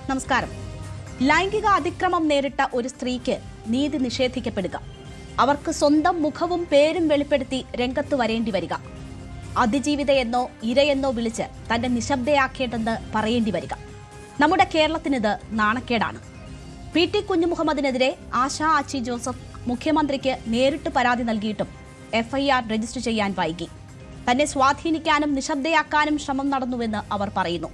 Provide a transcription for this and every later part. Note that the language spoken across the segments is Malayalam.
നമസ്കാരം. ലൈംഗിക അതിക്രമം നേരിട്ട ഒരു സ്ത്രീക്ക് നീതി നിഷേധിക്കപ്പെടുക, അവർക്ക് സ്വന്തം മുഖവും പേരും വെളിപ്പെടുത്തി രംഗത്ത് വരേണ്ടി വരിക, അതിജീവിതയെന്നോ ഇരയെന്നോ വിളിച്ച് തന്റെ നിശബ്ദയാക്കേണ്ടെന്ന് പറയേണ്ടി വരിക. നമ്മുടെ കേരളത്തിനിത് നാണക്കേടാണ്. PT കുഞ്ഞുമുഹമ്മദിനെതിരെ ആശാ ആച്ചി ജോസഫ് മുഖ്യമന്ത്രിക്ക് നേരിട്ട് പരാതി നൽകിയിട്ടും FIR രജിസ്റ്റർ ചെയ്യാൻ വൈകി. തന്നെ സ്വാധീനിക്കാനും നിശബ്ദയാക്കാനും ശ്രമം നടന്നുവെന്ന് അവർ പറയുന്നു.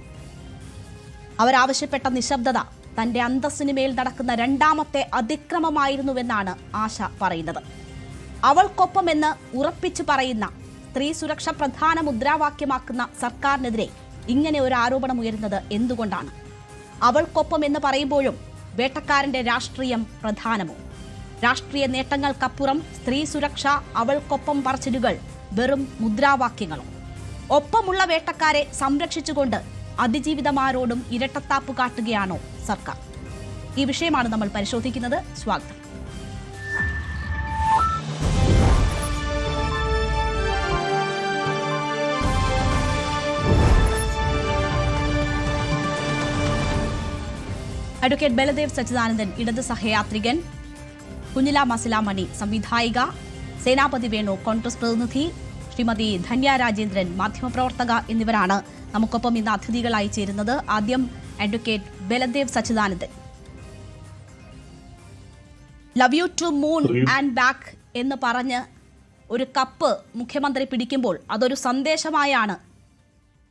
അവരാവശ്യപ്പെട്ട നിശബ്ദത തന്റെ അന്തസ്സിനുമേൽ നടക്കുന്ന രണ്ടാമത്തെ അതിക്രമമായിരുന്നുവെന്നാണ് ആശ പറയുന്നത്. അവൾക്കൊപ്പമെന്ന് ഉറപ്പിച്ചു പറയുന്ന, സ്ത്രീ സുരക്ഷ പ്രധാന മുദ്രാവാക്യമാക്കുന്ന സർക്കാരിനെതിരെ ഇങ്ങനെ ഒരു ആരോപണം ഉയരുന്നത് എന്തുകൊണ്ടാണ്? അവൾക്കൊപ്പം എന്ന് പറയുമ്പോഴും വേട്ടക്കാരന്റെ രാഷ്ട്രീയം പ്രധാനമോ? രാഷ്ട്രീയ നേട്ടങ്ങൾക്കപ്പുറം സ്ത്രീ സുരക്ഷ, അവൾക്കൊപ്പം പറച്ചിലുകൾ വെറും മുദ്രാവാക്യങ്ങളോ? ഒപ്പമുള്ള വേട്ടക്കാരെ സംരക്ഷിച്ചുകൊണ്ട് അതിജീവിതമാരോടും ഇരട്ടത്താപ്പ് കാട്ടുകയാണോ സർക്കാർ? ഈ വിഷയമാണ് നമ്മൾ പരിശോധിക്കുന്നത്. സ്വാഗതം. അഡ്വക്കേറ്റ് ബലദേവ് സച്ചിദാനന്ദൻ, ഇടത് സഹയാത്രികൻ; കുഞ്ഞില മസിലാമണി, സംവിധായിക; സേനാപതി വേണു, കോൺഗ്രസ് പ്രതിനിധി; ശ്രീമതി ധന്യ രാജേന്ദ്രൻ, മാധ്യമപ്രവർത്തക എന്നിവരാണ് നമുക്കൊപ്പം ഇന്ന് അതിഥികളായി ചേരുന്നത്. ആദ്യം advocate Baladev Sachidanandan. Love you to moon and back എന്ന് പറഞ്ഞ് ഒരു കപ്പ് മുഖ്യമന്ത്രി പിടിക്കുമ്പോൾ അതൊരു സന്ദേശമായാണ്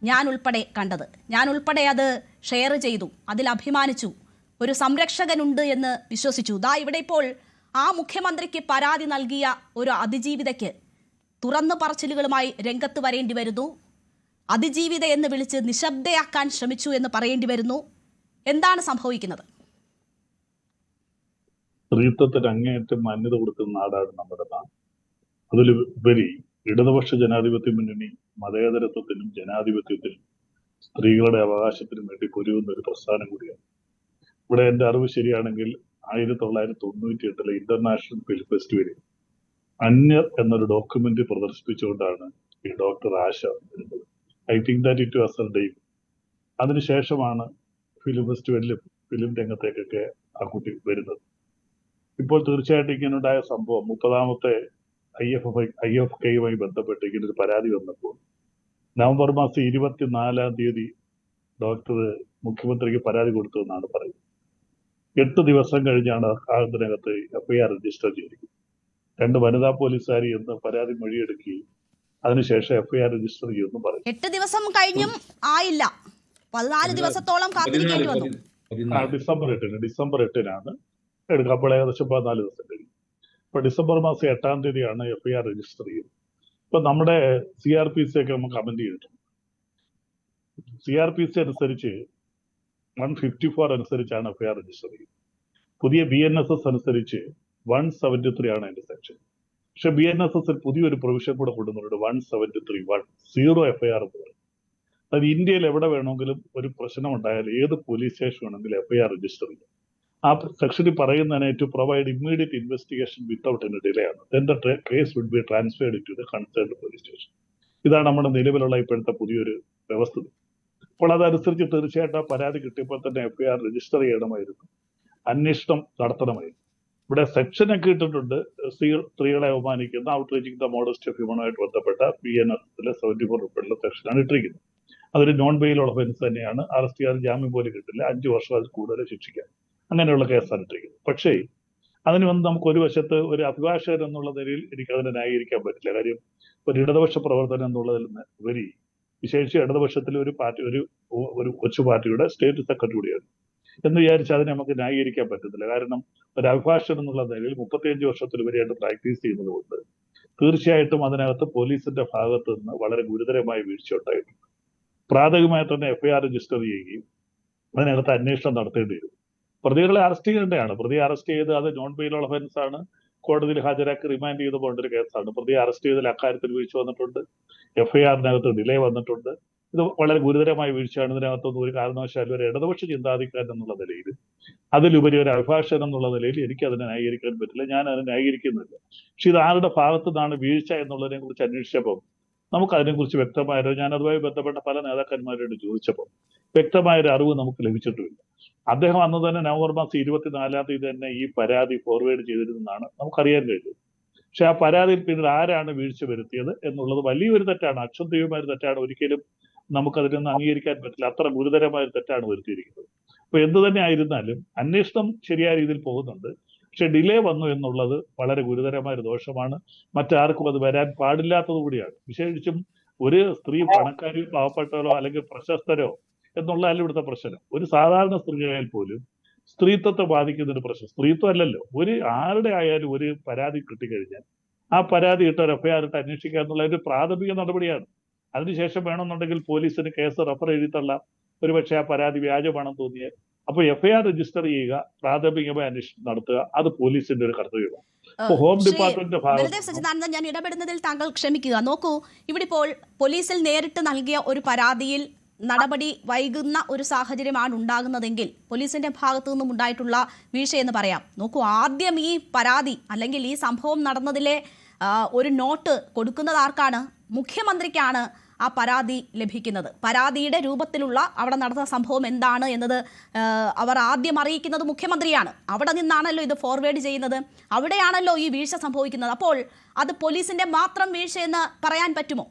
ഞാൻ ഉൾപ്പെടെ കണ്ടത്. ഞാൻ ഉൾപ്പെടെ അത് ഷെയർ ചെയ്തു, അതിൽ അഭിമാനിച്ചു. ഒരു സംരക്ഷകനുണ്ട് എന്ന് വിശ്വസിച്ചു. ദാ ഇവിടെ ഇപ്പോൾ ആ മുഖ്യമന്ത്രിക്ക് പരാതി നൽകിയ ഒരു അതിജീവിതയ്ക്ക് തുറന്നു പറച്ചിലുകളുമായി രംഗത്ത് വരേണ്ടി വരുന്നു. അതിജീവിത എന്ന് വിളിച്ച് നിശബ്ദയാക്കാൻ ശ്രമിച്ചു എന്ന് പറയേണ്ടി വരുന്നു. എന്താണ് സംഭവിക്കുന്നത്? സ്ത്രീത്വത്തിന് അങ്ങേയറ്റം മാന്യത കൊടുക്കുന്ന നാടാണ് നമ്മുടെ നാട്. അതിലുപരി ഇടതുപക്ഷ ജനാധിപത്യ മുന്നണി മതേതരത്വത്തിനും ജനാധിപത്യത്തിനും സ്ത്രീകളുടെ അവകാശത്തിനും വേണ്ടി പൊരുതുന്ന ഒരു പ്രസ്ഥാനം കൂടിയാണ്. ഇവിടെ എൻ്റെ അറിവ് ശരിയാണെങ്കിൽ 1998 ഇന്റർനാഷണൽ ഫിലിം ഫെസ്റ്റിവലിൽ അന്യർ എന്നൊരു ഡോക്യുമെന്ററി പ്രദർശിപ്പിച്ചുകൊണ്ടാണ് ഈ ഡോക്ടർ ആശ വരുന്നത്. I think that it was Har day. അതിനുശേഷമാണ് ഫിലിം ഫെസ്റ്റിവലിലും ഫിലിം രംഗത്തേക്കൊക്കെ ആ കുട്ടി വരുന്നത്. ഇപ്പോൾ തീർച്ചയായിട്ടും ഇങ്ങനെയുണ്ടായ സംഭവം 30ാമത്തെ IFK-യുമായി ബന്ധപ്പെട്ട് ഇങ്ങനൊരു പരാതി വന്നപ്പോൾ നവംബർ മാസം 24-ാം തീയതി ഡോക്ടർ മുഖ്യമന്ത്രിക്ക് പരാതി കൊടുത്തതെന്നാണ് പറയുന്നത്. 8 ദിവസം കഴിഞ്ഞാണ് അതിനകത്ത് FIR രജിസ്റ്റർ ചെയ്തിരിക്കുന്നത്. 2 വനിതാ പോലീസുകാരി എന്ന് പരാതി മൊഴിയെടുക്കുകയും അതിനുശേഷം FIR രജിസ്റ്റർ ചെയ്യുമെന്ന് പറയും. 8 ദിവസം കഴിഞ്ഞും ആയില്ല. 14 ദിവസത്തോളം കാത്തിരിക്കേണ്ടി വന്നു. ഡിസംബർ 8-നാണ് എടുക്കുക. അപ്പോൾ ഏകദേശം 14 ദിവസം കഴിഞ്ഞു. ഇപ്പൊ ഡിസംബർ മാസം 8-ാം തീയതിയാണ് FIR രജിസ്റ്റർ ചെയ്യുന്നത്. ഇപ്പൊ നമ്മുടെ CRPC ഒക്കെ നമുക്ക് കമന്റ് ചെയ്തിട്ടുണ്ട്. CRPC അനുസരിച്ച് 154 അനുസരിച്ചാണ് FIR രജിസ്റ്റർ ചെയ്യുന്നത്. പുതിയ BNSS അനുസരിച്ച് 173 ആണ് അതിന്റെ സെക്ഷൻ. പക്ഷെ BNSS പുതിയൊരു പ്രൊവിഷൻ കൂടെ കൊണ്ടുവന്നിട്ടുണ്ട്, 173(1) സീറോ FIR എന്ന് പറയും. അതായത് ഇന്ത്യയിൽ എവിടെ വേണമെങ്കിലും ഒരു പ്രശ്നം ഉണ്ടായാൽ ഏത് പോലീസ് സ്റ്റേഷൻ വേണമെങ്കിലും FIR രജിസ്റ്റർ ചെയ്യും. ആ സെക്ഷനിൽ പറയുന്നതിനെ to provide immediate investigation without any delay ആണ്. Then the case would be transferred to the concerned police station. ഇതാണ് നമ്മുടെ നിലവിലുള്ള ഇപ്പോഴത്തെ പുതിയൊരു വ്യവസ്ഥ. അപ്പോൾ അതനുസരിച്ച് തീർച്ചയായിട്ടും ആ പരാതി കിട്ടിയപ്പോൾ തന്നെ FIR രജിസ്റ്റർ ചെയ്യണമായിരുന്നു, അന്വേഷണം നടത്തണമായിരുന്നു. ഇവിടെ സെക്ഷനൊക്കെ ഇട്ടിട്ടുണ്ട്, സ്ത്രീകളെ അവമാനിക്കുന്ന ഔട്ട്റീച്ചിങ് ദ മോഡസ്റ്റി ഓഫ് ഹ്യൂമനുമായിട്ട് ബന്ധപ്പെട്ട BNSS 74 ഉൾപ്പെടെയുള്ള സെക്ഷനാണ് ഇട്ടിരിക്കുന്നത്. അതൊരു നോൺ ബെയിൽ ഒഫൻസ് തന്നെയാണ്. അറസ്റ്റ് ചെയ്യാൻ ജാമ്യം പോലും കിട്ടില്ല, 5 വർഷം അതിൽ കൂടുതൽ ശിക്ഷിക്കാം, അങ്ങനെയുള്ള കേസാണ് ഇട്ടിരിക്കുന്നത്. പക്ഷേ അതിന് വന്ന് നമുക്ക് ഒരു വശത്ത് ഒരു അഭിഭാഷകൻ എന്നുള്ള നിലയിൽ എനിക്കതിനെ ന്യായീകരിക്കാൻ പറ്റില്ല. കാര്യം ഒരു ഇടതുപക്ഷ പ്രവർത്തനം എന്നുള്ളതിൽ ഉപരി വിശേഷിച്ച് ഇടതുപക്ഷത്തിലെ ഒരു പാർട്ടി, ഒരു കൊച്ചു പാർട്ടിയുടെ സ്റ്റേറ്റ് സെക്രട്ടറി കൂടിയാണ് എന്ന് വിചാരിച്ച് അതിനെ നമുക്ക് ന്യായീകരിക്കാൻ പറ്റത്തില്ല. കാരണം ഒരു അഭിഭാഷകൻ എന്നുള്ള നിലയിൽ 35 വർഷത്തിലുപരിയായിട്ട് പ്രാക്ടീസ് ചെയ്യുന്നത് കൊണ്ട് തീർച്ചയായിട്ടും അതിനകത്ത് പോലീസിന്റെ ഭാഗത്ത് നിന്ന് വളരെ ഗുരുതരമായ വീഴ്ച ഉണ്ടായിട്ടുണ്ട്. പ്രാഥമികമായി തന്നെ FIR രജിസ്റ്റർ ചെയ്യുകയും അതിനകത്ത് അന്വേഷണം നടത്തേണ്ടി വരും. പ്രതികളെ അറസ്റ്റ് ചെയ്യേണ്ടതാണ്. പ്രതിയെ അറസ്റ്റ് ചെയ്ത് അത് നോൺ ബെയിൽ ഒഫൻസ് ആണ്, കോടതിയിൽ ഹാജരാക്കി റിമാൻഡ് ചെയ്ത് പോകേണ്ട ഒരു കേസാണ്. പ്രതിയെ അറസ്റ്റ് ചെയ്തതിൽ അക്കാര്യത്തിൽ വീഴ്ച വന്നിട്ടുണ്ട്, FIR-നകത്ത് ഡിലേ വന്നിട്ടുണ്ട്. ഇത് വളരെ ഗുരുതരമായ വീഴ്ചയാണ്. ഇതിനകത്തൊന്നും ഒരു കാരണവശാലും ഒരു ഇടതുപക്ഷ ചിന്താധികാരൻ എന്നുള്ള നിലയിൽ, അതിലുപരി ഒരു അഭിഭാഷകൻ എന്നുള്ള നിലയിൽ എനിക്ക് അതിനെ ന്യായീകരിക്കാൻ പറ്റില്ല. ഞാൻ അതിനെ ന്യായീകരിക്കുന്നില്ല. പക്ഷെ ഇത് ആരുടെ ഭാഗത്തു നിന്നാണ് വീഴ്ച എന്നുള്ളതിനെ കുറിച്ച് അന്വേഷിച്ചപ്പോൾ നമുക്ക് അതിനെക്കുറിച്ച് വ്യക്തമായത്. ഞാൻ അതുമായി ബന്ധപ്പെട്ട പല നേതാക്കന്മാരോട് ചോദിച്ചപ്പോൾ വ്യക്തമായൊരു അറിവ് നമുക്ക് ലഭിച്ചിട്ടുമില്ല. അദ്ദേഹം അന്ന് തന്നെ നവംബർ മാസം 24-ാം തീയതി തന്നെ ഈ പരാതി ഫോർവേഡ് ചെയ്തിരുന്നതാണ് നമുക്കറിയാൻ കഴിഞ്ഞത്. പക്ഷെ ആ പരാതിയിൽ പിന്നീട് ആരാണ് വീഴ്ച വരുത്തിയത് എന്നുള്ളത് വലിയൊരു തെറ്റാണ്, അക്ഷന്തീയമായ ഒരു തെറ്റാണ്. ഒരിക്കലും നമുക്കതിനൊന്നും അംഗീകരിക്കാൻ പറ്റില്ല. അത്ര ഗുരുതരമായ ഒരു തെറ്റാണ് വരുത്തിയിരിക്കുന്നത്. അപ്പൊ എന്ത് തന്നെ ആയിരുന്നാലും അന്വേഷണം ശരിയായ രീതിയിൽ പോകുന്നുണ്ട്. പക്ഷെ ഡിലേ വന്നു എന്നുള്ളത് വളരെ ഗുരുതരമായ ഒരു ദോഷമാണ്. മറ്റാർക്കും അത് വരാൻ പാടില്ലാത്തത് കൂടിയാണ്. വിശേഷിച്ചും ഒരു സ്ത്രീ പണക്കാരിയോ പാവപ്പെട്ടവരോ അല്ലെങ്കിൽ പ്രശസ്തരോ എന്നുള്ളതല്ല ഇവിടുത്തെ പ്രശ്നം. ഒരു സാധാരണ സ്ത്രീയായാൽ പോലും സ്ത്രീത്വത്തെ ബാധിക്കുന്ന ഒരു പ്രശ്നം. സ്ത്രീത്വം അല്ലല്ലോ, ആരുടെ ആയാലും ഒരു പരാതി കിട്ടിക്കഴിഞ്ഞാൽ ആ പരാതി ഇട്ട് ഒരു എഫ്ഐആർ ഇട്ട് അന്വേഷിക്കുക എന്നുള്ള ഒരു പ്രാഥമിക നടപടിയാണ്. അതിനുശേഷം വേണമെന്നുണ്ടെങ്കിൽ പോലീസിന് കേസ് റഫർ എഴുതിത്തള്ളാം, ഒരുപക്ഷെ ആ പരാതി വ്യാജമാണെന്ന് തോന്നിയാൽ. അപ്പോൾ എഫ്ഐആർ രജിസ്റ്റർ ചെയ്യുക, പ്രാഥമികമായി അന്വേഷണം നടത്തുക, അത് പോലീസിന്റെ ഒരു കർത്തവ്യമാണ്. അപ്പോൾ ഹോം ഡിപ്പാർട്ട്മെന്റിന്റെ ബൽദേവ് സച്ചിദാനന്ദൻ, ഞാൻ ഇടപെടുന്നതിൽ താങ്കൾ ക്ഷമിക്കുക. നോക്കൂ, ഇവിടെ ഇപ്പോൾ പോലീസിൽ നേരിട്ട് നൽകിയ ഒരു പരാതിയിൽ നടപടി വൈകുന്ന ഒരു സാഹചര്യമാണ് ഉണ്ടാകുന്നതെങ്കിൽ പോലീസിന്റെ ഭാഗത്തു നിന്നും ഉണ്ടായിട്ടുള്ള വീഴ്ചയെന്ന് പറയാം. നോക്കൂ, ആദ്യം ഈ പരാതി അല്ലെങ്കിൽ ഈ സംഭവം നടന്നതിലെ ഒരു നോട്ട് കൊടുക്കുന്നത് ആർക്കാണ്? മുഖ്യമന്ത്രിക്കാണ് ആ പരാതി ലഭിക്കുന്നത്. പരാതിയുടെ രൂപത്തിലുള്ള അവിടെ നടന്ന സംഭവം എന്താണ് എന്നത് അവർ ആദ്യം അറിയിക്കുന്നത് മുഖ്യമന്ത്രിയാണ്. അവിടെ നിന്നാണല്ലോ ഇത് ഫോർവേഡ് ചെയ്യുന്നത്, അവിടെയാണല്ലോ ഈ വീഴ്ച സംഭവിക്കുന്നത്. അപ്പോൾ അത് പോലീസിന്റെ മാത്രം വീഴ്ചയെന്ന് പറയാൻ പറ്റുമോ?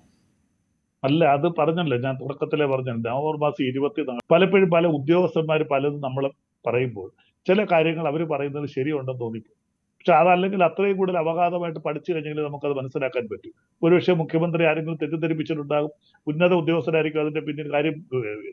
അല്ല, അത് പറഞ്ഞല്ലോ, ഞാൻ തുടക്കത്തിലെ പറഞ്ഞു. നവംബർ മാസം 24 പലപ്പോഴും പല ഉദ്യോഗസ്ഥന്മാർ പലതും നമ്മൾ പറയുമ്പോൾ ചില കാര്യങ്ങൾ അവർ പറയുന്നത് ശരിയുണ്ടെന്ന് തോന്നിപ്പോകും. പക്ഷെ അതല്ലെങ്കിൽ അത്രയും കൂടുതൽ അവഗാധമായിട്ട് പഠിച്ചു കഴിഞ്ഞെങ്കിൽ നമുക്കത് മനസ്സിലാക്കാൻ പറ്റും. ഒരുപക്ഷെ മുഖ്യമന്ത്രി ആരെങ്കിലും തെറ്റിദ്ധരിപ്പിച്ചിട്ടുണ്ടാകും, ഉന്നത ഉദ്യോഗസ്ഥരായിരിക്കും അതിന്റെ പിന്നിൽ. കാര്യം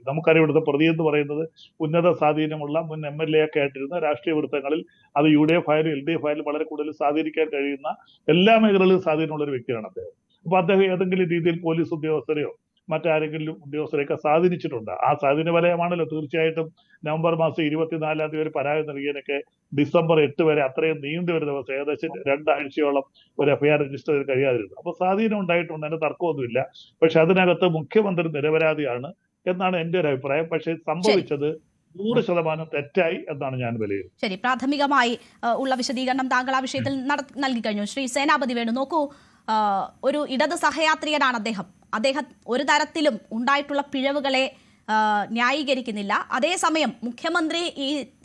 നമുക്കറിയാം, ഇവിടുത്തെ പ്രതി എന്ന് പറയുന്നത് ഉന്നത സ്വാധീനമുള്ള മുൻ MLA ഒക്കെ ആയിട്ടിരുന്ന രാഷ്ട്രീയ വൃത്തങ്ങളിൽ, അത് UDF ആയാലും LDF ആയാലും വളരെ കൂടുതൽ സ്വാധീനിക്കാൻ കഴിയുന്ന, എല്ലാ മേഖലകളിലും സ്വാധീനമുള്ള ഒരു വ്യക്തിയാണ് അദ്ദേഹം. അപ്പൊ അദ്ദേഹം ഏതെങ്കിലും രീതിയിൽ പോലീസ് ഉദ്യോഗസ്ഥരെയോ മറ്റാരെങ്കിലും ഉദ്യോഗസ്ഥരെയൊക്കെ സ്വാധീനിച്ചിട്ടുണ്ട്. ആ സ്വാധീന വലയമാണല്ലോ തീർച്ചയായിട്ടും നവംബർ മാസം 24-ാം തീയതി ഒരു പരാതി നൽകിയതിനൊക്കെ ഡിസംബർ 8 വരെ അത്രയും നീണ്ടു ഒരു ദിവസം, ഏകദേശം 2 ആഴ്ചയോളം ഒരു എഫ്ഐആർ രജിസ്റ്റർ ചെയ്ത് കഴിയാതിരുന്നു. അപ്പൊ സ്വാധീനം ഉണ്ടായിട്ടുണ്ട്, അതിന് തർക്കമൊന്നുമില്ല. പക്ഷെ അതിനകത്ത് മുഖ്യമന്ത്രി നിരപരാധിയാണ് എന്നാണ് എന്റെ ഒരു അഭിപ്രായം. പക്ഷെ സംഭവിച്ചത് 100% തെറ്റായി എന്നാണ് ഞാൻ വിലയിരുത്തുന്നത്. ശരി, പ്രാഥമികമായി ഉള്ള വിശദീകരണം താങ്കൾ ആ വിഷയത്തിൽ നൽകി കഴിഞ്ഞു. ശ്രീ സേനാപതി വേണു, നോക്കൂ, ഒരു ഇടത് സഹയാത്രികനാണ് അദ്ദേഹം ഒരു തരത്തിലും ഉണ്ടായിട്ടുള്ള പിഴവുകളെ ന്യായീകരിക്കുന്നില്ല. അതേസമയം മുഖ്യമന്ത്രി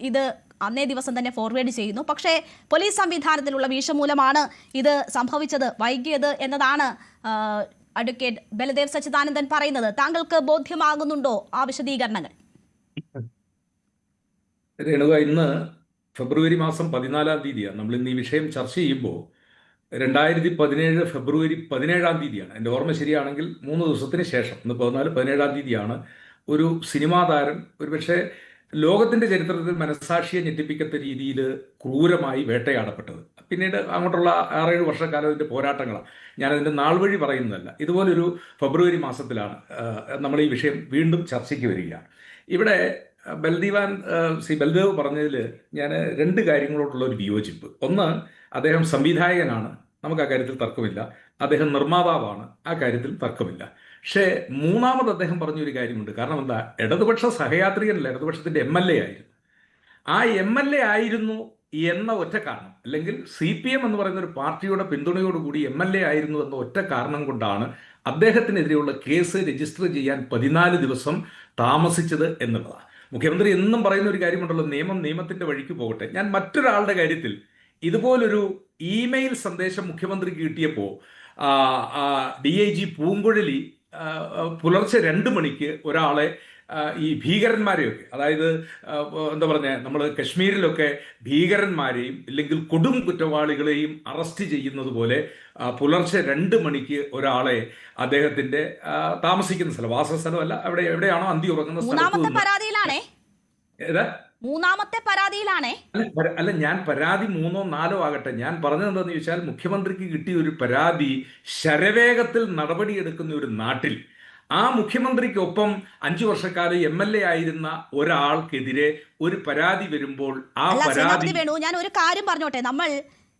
ഇത് അന്നേ ദിവസം തന്നെ ഫോർവേഡ് ചെയ്യുന്നു. പക്ഷേ പോലീസ് സംവിധാനത്തിലുള്ള വീഴ്ച മൂലമാണ് ഇത് സംഭവിച്ചത്, വൈകിയത് എന്നതാണ് അഡ്വക്കേറ്റ് ബൽദേവ് സച്ചിദാനന്ദൻ പറയുന്നത്. താങ്കൾക്ക് ബോധ്യമാകുന്നുണ്ടോ ആ വിശദീകരണങ്ങൾ? രേണുക, ഇന്ന് ഫെബ്രുവരി മാസം 14-ാം തീയതിയാണ്. നമ്മൾ ഇന്ന് ഈ വിഷയം ചർച്ച ചെയ്യുമ്പോൾ 2017 ഫെബ്രുവരി 17-ാം തീയതിയാണ്. എൻ്റെ ഓർമ്മ ശരിയാണെങ്കിൽ 3 ദിവസത്തിന് ശേഷം, ഇന്ന് 17-ാം തീയതിയാണ് ഒരു സിനിമാ താരം ഒരുപക്ഷെ ലോകത്തിന്റെ ചരിത്രത്തിൽ മനസ്സാക്ഷിയെ ഞെട്ടിപ്പിക്കത്ത രീതിയിൽ ക്രൂരമായി വേട്ടയാടപ്പെട്ടത്. പിന്നീട് അങ്ങോട്ടുള്ള 6-7 വർഷക്കാലം ഇതിന്റെ പോരാട്ടങ്ങളാണ്. ഞാനതിന്റെ നാൾ വഴി പറയുന്നതല്ല. ഇതുപോലൊരു ഫെബ്രുവരി മാസത്തിലാണ് നമ്മൾ ഈ വിഷയം വീണ്ടും ചർച്ചയ്ക്ക് വരികയാണ്. ഇവിടെ ബൽദേവ് പറഞ്ഞതിൽ ഞാൻ 2 കാര്യങ്ങളോടുള്ള ഒരു വിയോജിപ്പ്. ഒന്ന്, അദ്ദേഹം സംവിധായകനാണ്, നമുക്ക് ആ കാര്യത്തിൽ തർക്കമില്ല. അദ്ദേഹം നിർമ്മാതാവാണ്, ആ കാര്യത്തിൽ തർക്കമില്ല. പക്ഷേ മൂന്നാമത് അദ്ദേഹം പറഞ്ഞൊരു കാര്യമുണ്ട്. കാരണം എന്താ, ഇടതുപക്ഷ സഹയാത്രികനല്ല, ഇടതുപക്ഷത്തിന്റെ MLA ആയിരുന്നു. ആ MLA ആയിരുന്നു എന്ന ഒറ്റ കാരണം, അല്ലെങ്കിൽ CPM എന്ന് പറയുന്ന ഒരു പാർട്ടിയുടെ പിന്തുണയോടുകൂടി MLA ആയിരുന്നു എന്ന ഒറ്റ കാരണം കൊണ്ടാണ് അദ്ദേഹത്തിനെതിരെയുള്ള കേസ് രജിസ്റ്റർ ചെയ്യാൻ 14 ദിവസം താമസിച്ചത് എന്നുള്ളതാണ്. മുഖ്യമന്ത്രി എന്നും പറയുന്ന ഒരു കാര്യമുണ്ടല്ലോ, നിയമത്തിന്റെ വഴിക്ക് പോകട്ടെ. ഞാൻ മറ്റൊരാളുടെ കാര്യത്തിൽ ഇതുപോലൊരു ഇമെയിൽ സന്ദേശം മുഖ്യമന്ത്രിക്ക് കിട്ടിയപ്പോൾ DIG പൂങ്കുഴലി പുലർച്ചെ 2 മണിക്ക് ഒരാളെ, ഈ ഭീകരന്മാരെയൊക്കെ, അതായത് എന്താ പറഞ്ഞ, നമ്മൾ കശ്മീരിലൊക്കെ ഭീകരന്മാരെയും ഇല്ലെങ്കിൽ കൊടും കുറ്റവാളികളെയും അറസ്റ്റ് ചെയ്യുന്നത് പോലെ പുലർച്ചെ 2 മണിക്ക് ഒരാളെ അദ്ദേഹത്തിന്റെ താമസിക്കുന്ന സ്ഥലം, വാസസ്ഥലമല്ല, എവിടെയാണോ അന്തി ഉറങ്ങുന്ന സ്ഥലത്ത്, മൂന്നാമത്തെ പരാതിയിലാണേ. അല്ല, ഞാൻ പരാതി 3ഓ 4ഓ ആകട്ടെ, ഞാൻ പറഞ്ഞത് എന്താന്ന് ചോദിച്ചാൽ, മുഖ്യമന്ത്രിക്ക് കിട്ടിയ ഒരു പരാതി ശരവേഗത്തിൽ നടപടിയെടുക്കുന്ന ഒരു നാട്ടിൽ ആ മുഖ്യമന്ത്രിക്കൊപ്പം 5 വർഷക്കാലം MLA ആയിരുന്ന ഒരാൾക്കെതിരെ ഒരു പരാതി വരുമ്പോൾ ആ പരാതി വേണു, ഞാൻ ഒരു കാര്യം പറഞ്ഞോട്ടെ. നമ്മൾ